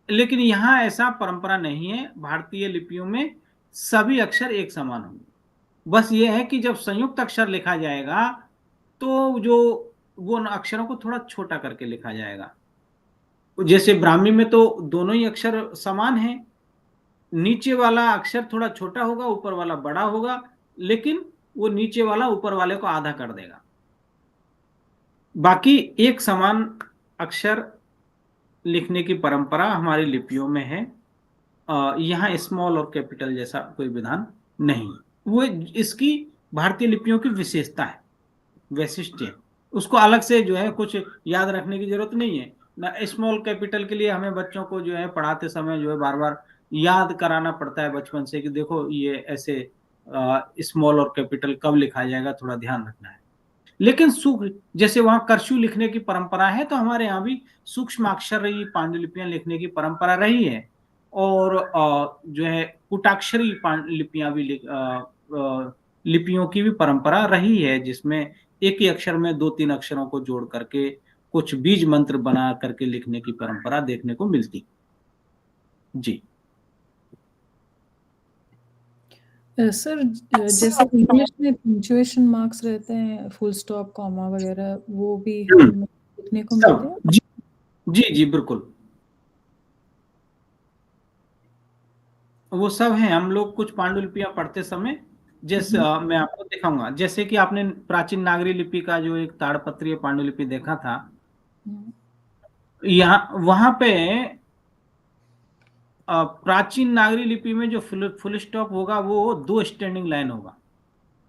लेकिन यहाँ ऐसा परंपरा नहीं है। भारतीय लिपियों में सभी अक्षर एक समान होंगे। बस ये है कि जब संयुक्त अक्षर लिखा जाएगा तो जो वो अक्षरों को थोड़ा छोटा करके लिखा जाएगा। जैसे ब्राह्मी में तो दोनों ही अक्षर समान हैं, नीचे वाला अक्षर थोड़ा छोटा होगा, ऊपर वाला बड़ा होगा, लेकिन वो नीचे वाला ऊपर वाले को आधा कर देगा। बाकी एक समान अक्षर लिखने की परंपरा हमारी लिपियों में है। यहाँ स्मॉल और कैपिटल जैसा कोई विधान नहीं। वो इसकी भारतीय लिपियों की विशेषता है, वैशिष्ट्य है। उसको अलग से जो है कुछ याद रखने की जरूरत नहीं है ना। स्मॉल कैपिटल के लिए हमें बच्चों को जो है पढ़ाते समय जो है बार बार याद कराना पड़ता है बचपन से कि देखो ये ऐसे स्मॉल और कैपिटल कब लिखा जाएगा, थोड़ा ध्यान रखना है। लेकिन जैसे वहां करछू लिखने की परंपरा है, तो हमारे यहाँ भी सूक्ष्माक्षरी पांडुलिपियां लिखने की परंपरा रही है। और जो है कुटाक्षरी लिपियां भी लिपियों की भी परंपरा रही है, जिसमें एक ही अक्षर में दो तीन अक्षरों को जोड़ करके कुछ बीज मंत्र बना करके लिखने की परंपरा देखने को मिलती। जी सर, जैसे इंग्लिश में पंक्चुएशन मार्क्स रहते हैं, फुल स्टॉप, कॉमा वगैरह, वो भी लिखने को मिलते हैं? जी जी जी बिल्कुल, वो सब हैं। हम लोग कुछ पांडुलिपियां पढ़ते समय, जैसे मैं आपको दिखाऊंगा, जैसे कि आपने प्राचीन नागरी लिपि का जो एक ताड़पत्रीय पांडुलिपि देखा था, यहाँ वहां पे प्राचीन नागरी लिपि में जो फुल स्टॉप होगा वो दो स्टैंडिंग लाइन होगा।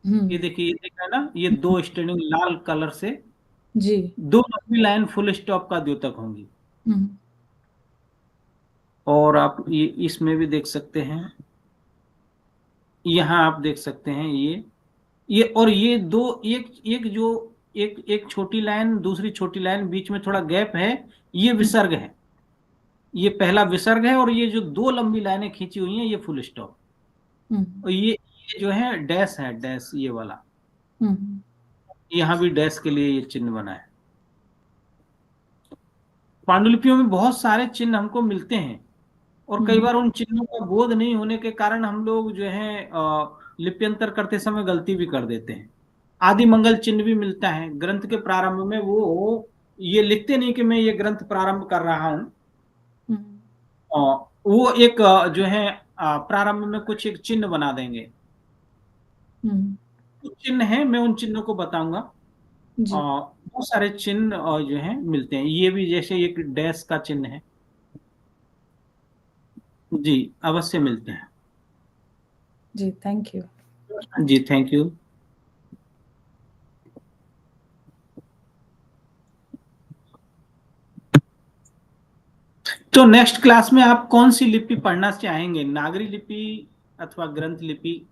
ये देखिए, ये देखा है ना, ये दो स्टैंडिंग लाल कलर से जी, दो लंबी लाइन फुल स्टॉप का द्योतक होंगी। और आप ये इसमें भी देख सकते हैं, यहाँ आप देख सकते हैं ये और ये दो, एक जो एक छोटी लाइन, दूसरी छोटी लाइन, बीच में थोड़ा गैप है, ये विसर्ग है। ये पहला विसर्ग है, और ये जो दो लंबी लाइनें खींची हुई हैं ये फुल स्टॉप। और ये जो है डैश है, डैश ये वाला, यहाँ भी डैश के लिए ये चिन्ह बना है। पांडुलिपियों में बहुत सारे चिन्ह हमको मिलते हैं, और कई बार उन चिन्हों का बोध नहीं होने के कारण हम लोग जो है लिप्यंतर करते समय गलती भी कर देते हैं। आदि मंगल चिन्ह भी मिलता है ग्रंथ के प्रारंभ में। वो ये लिखते नहीं कि मैं ये ग्रंथ प्रारंभ कर रहा हूं। वो एक जो है प्रारंभ में कुछ एक चिन्ह बना देंगे। हम्म, कुछ चिन्ह हैं, मैं उन चिन्हों को बताऊंगा। जी बहुत सारे चिन्ह जो हैं मिलते हैं। ये भी जैसे एक डैश का चिन्ह है। जी, अवश्य मिलते हैं। जी, थैंक यू। जी, थैंक यू। तो नेक्स्ट क्लास में आप कौन सी लिपि पढ़ना चाहेंगे, नागरी लिपि अथवा ग्रंथ लिपि?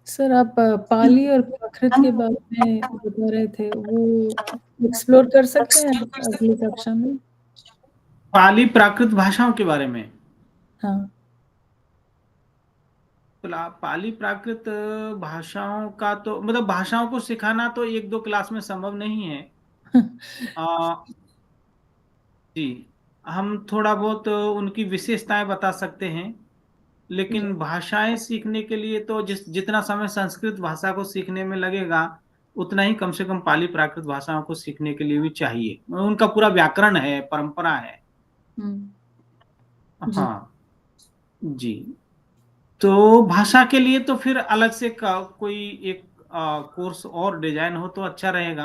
सर आप पाली और प्राकृत के बारे में बता रहे थे, वो एक्सप्लोर कर सकते हैं अगली कक्षा में? पाली प्राकृत भाषाओं के बारे में? हाँ। पाली प्राकृत भाषाओं का तो मतलब भाषाओं को सिखाना तो एक दो क्लास में संभव नहीं है। आ, जी, हम थोड़ा बहुत उनकी विशेषताएं बता सकते हैं, लेकिन जी भाषाएं सीखने के लिए तो जितना समय संस्कृत भाषा को सीखने में लगेगा, उतना ही कम से कम पाली प्राकृत भाषाओं को सीखने के लिए भी चाहिए। उनका पूरा व्याकरण है, परंपरा है। जी हाँ जी। तो भाषा के लिए तो फिर अलग से कोई एक कोर्स और डिजाइन हो तो अच्छा रहेगा।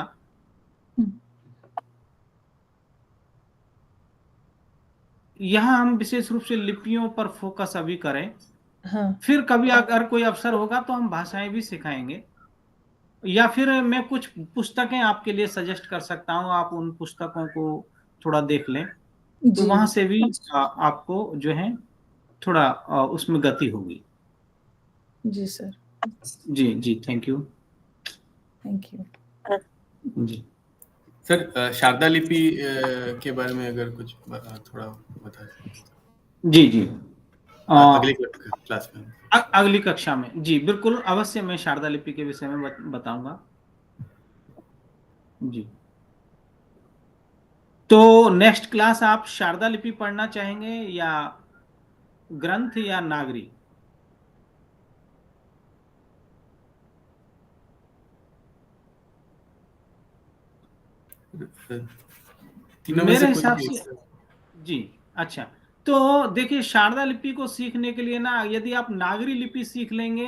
हम्म, यहाँ हम विशेष रूप से लिपियों पर फोकस अभी करें। हाँ फिर कभी अगर कोई अवसर होगा तो हम भाषाएं भी सिखाएंगे, या फिर मैं कुछ पुस्तकें आपके लिए सजेस्ट कर सकता हूँ, आप उन पुस्तकों को थोड़ा देख लें, तो जी वहां से भी आपको जो है थोड़ा उसमें गति होगी। जी सर, जी जी, थैंक यू। Thank you. जी सर शारदा लिपि के बारे में अगर कुछ थोड़ा बता दें। जी जी। अगली क्लास में। अगली कक्षा में जी बिल्कुल अवश्य मैं शारदा लिपि के विषय में बताऊंगा। जी, तो नेक्स्ट क्लास आप शारदा लिपि पढ़ना चाहेंगे या ग्रंथ या नागरी? तीनों में से मेरे कोई हिसाब भी से एक। जी, अच्छा। तो देखिए, शारदा लिपि को सीखने के लिए ना, यदि आप नागरी लिपि सीख लेंगे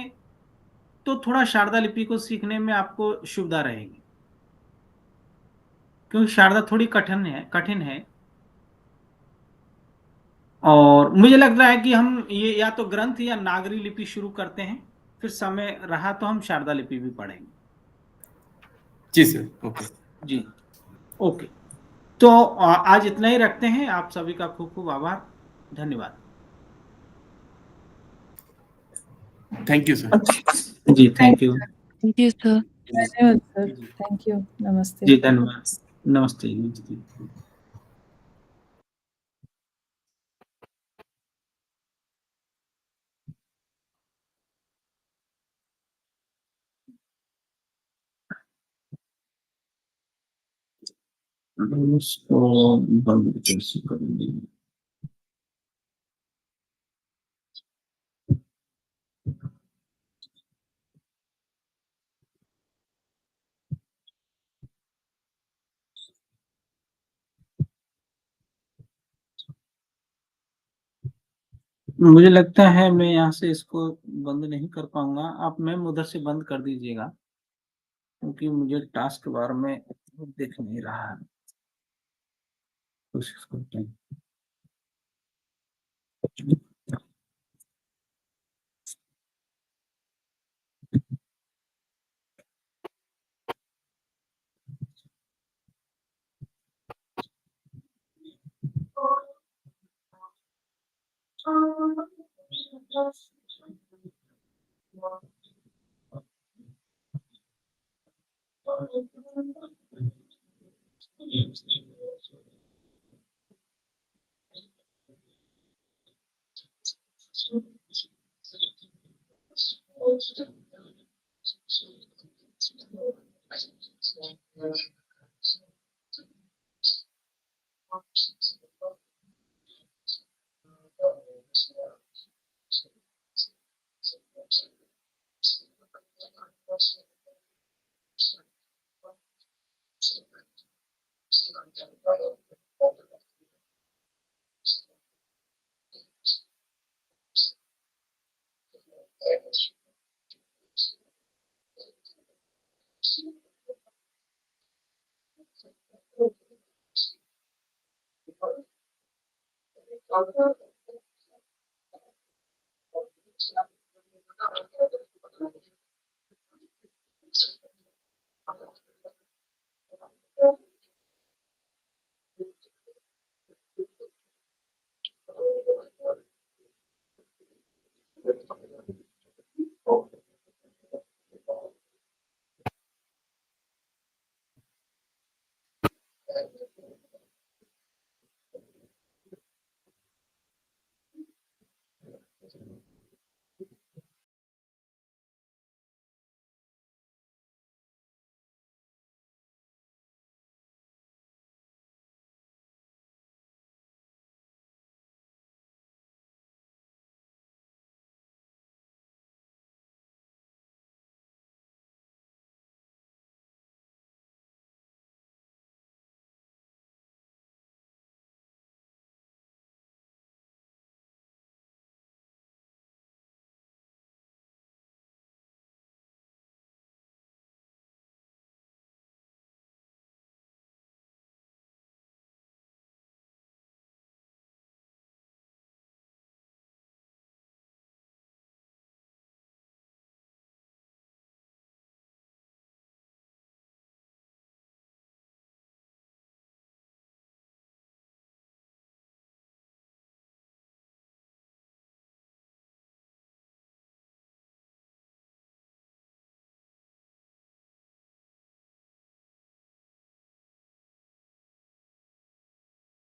तो थोड़ा शारदा लिपि को सीखने में आपको सुविधा रहेगी, क्योंकि शारदा थोड़ी कठिन है। और मुझे लग रहा है कि हम ये या तो ग्रंथ या नागरी लिपि शुरू करते हैं, फिर समय रहा तो हम शारदा लिपि भी पढ़ेंगे। जी सर, ओके। जी, ओके। तो आज इतना ही रखते हैं। आप सभी का खूब खूब आभार, धन्यवाद। Thank you sir. जी, thank you. Thank you sir. धन्यवाद सर, जी थैंक यू, नमस्ते। जी, धन्यवाद। नमस्ते जी। उसको बंद कैसे करेंगे? मुझे लगता है मैं यहाँ से इसको बंद नहीं कर पाऊंगा। आप मैम उधर से बंद कर दीजिएगा, क्योंकि मुझे टास्क बार में दिख नहीं रहा है। कोशिश करते हैं। है।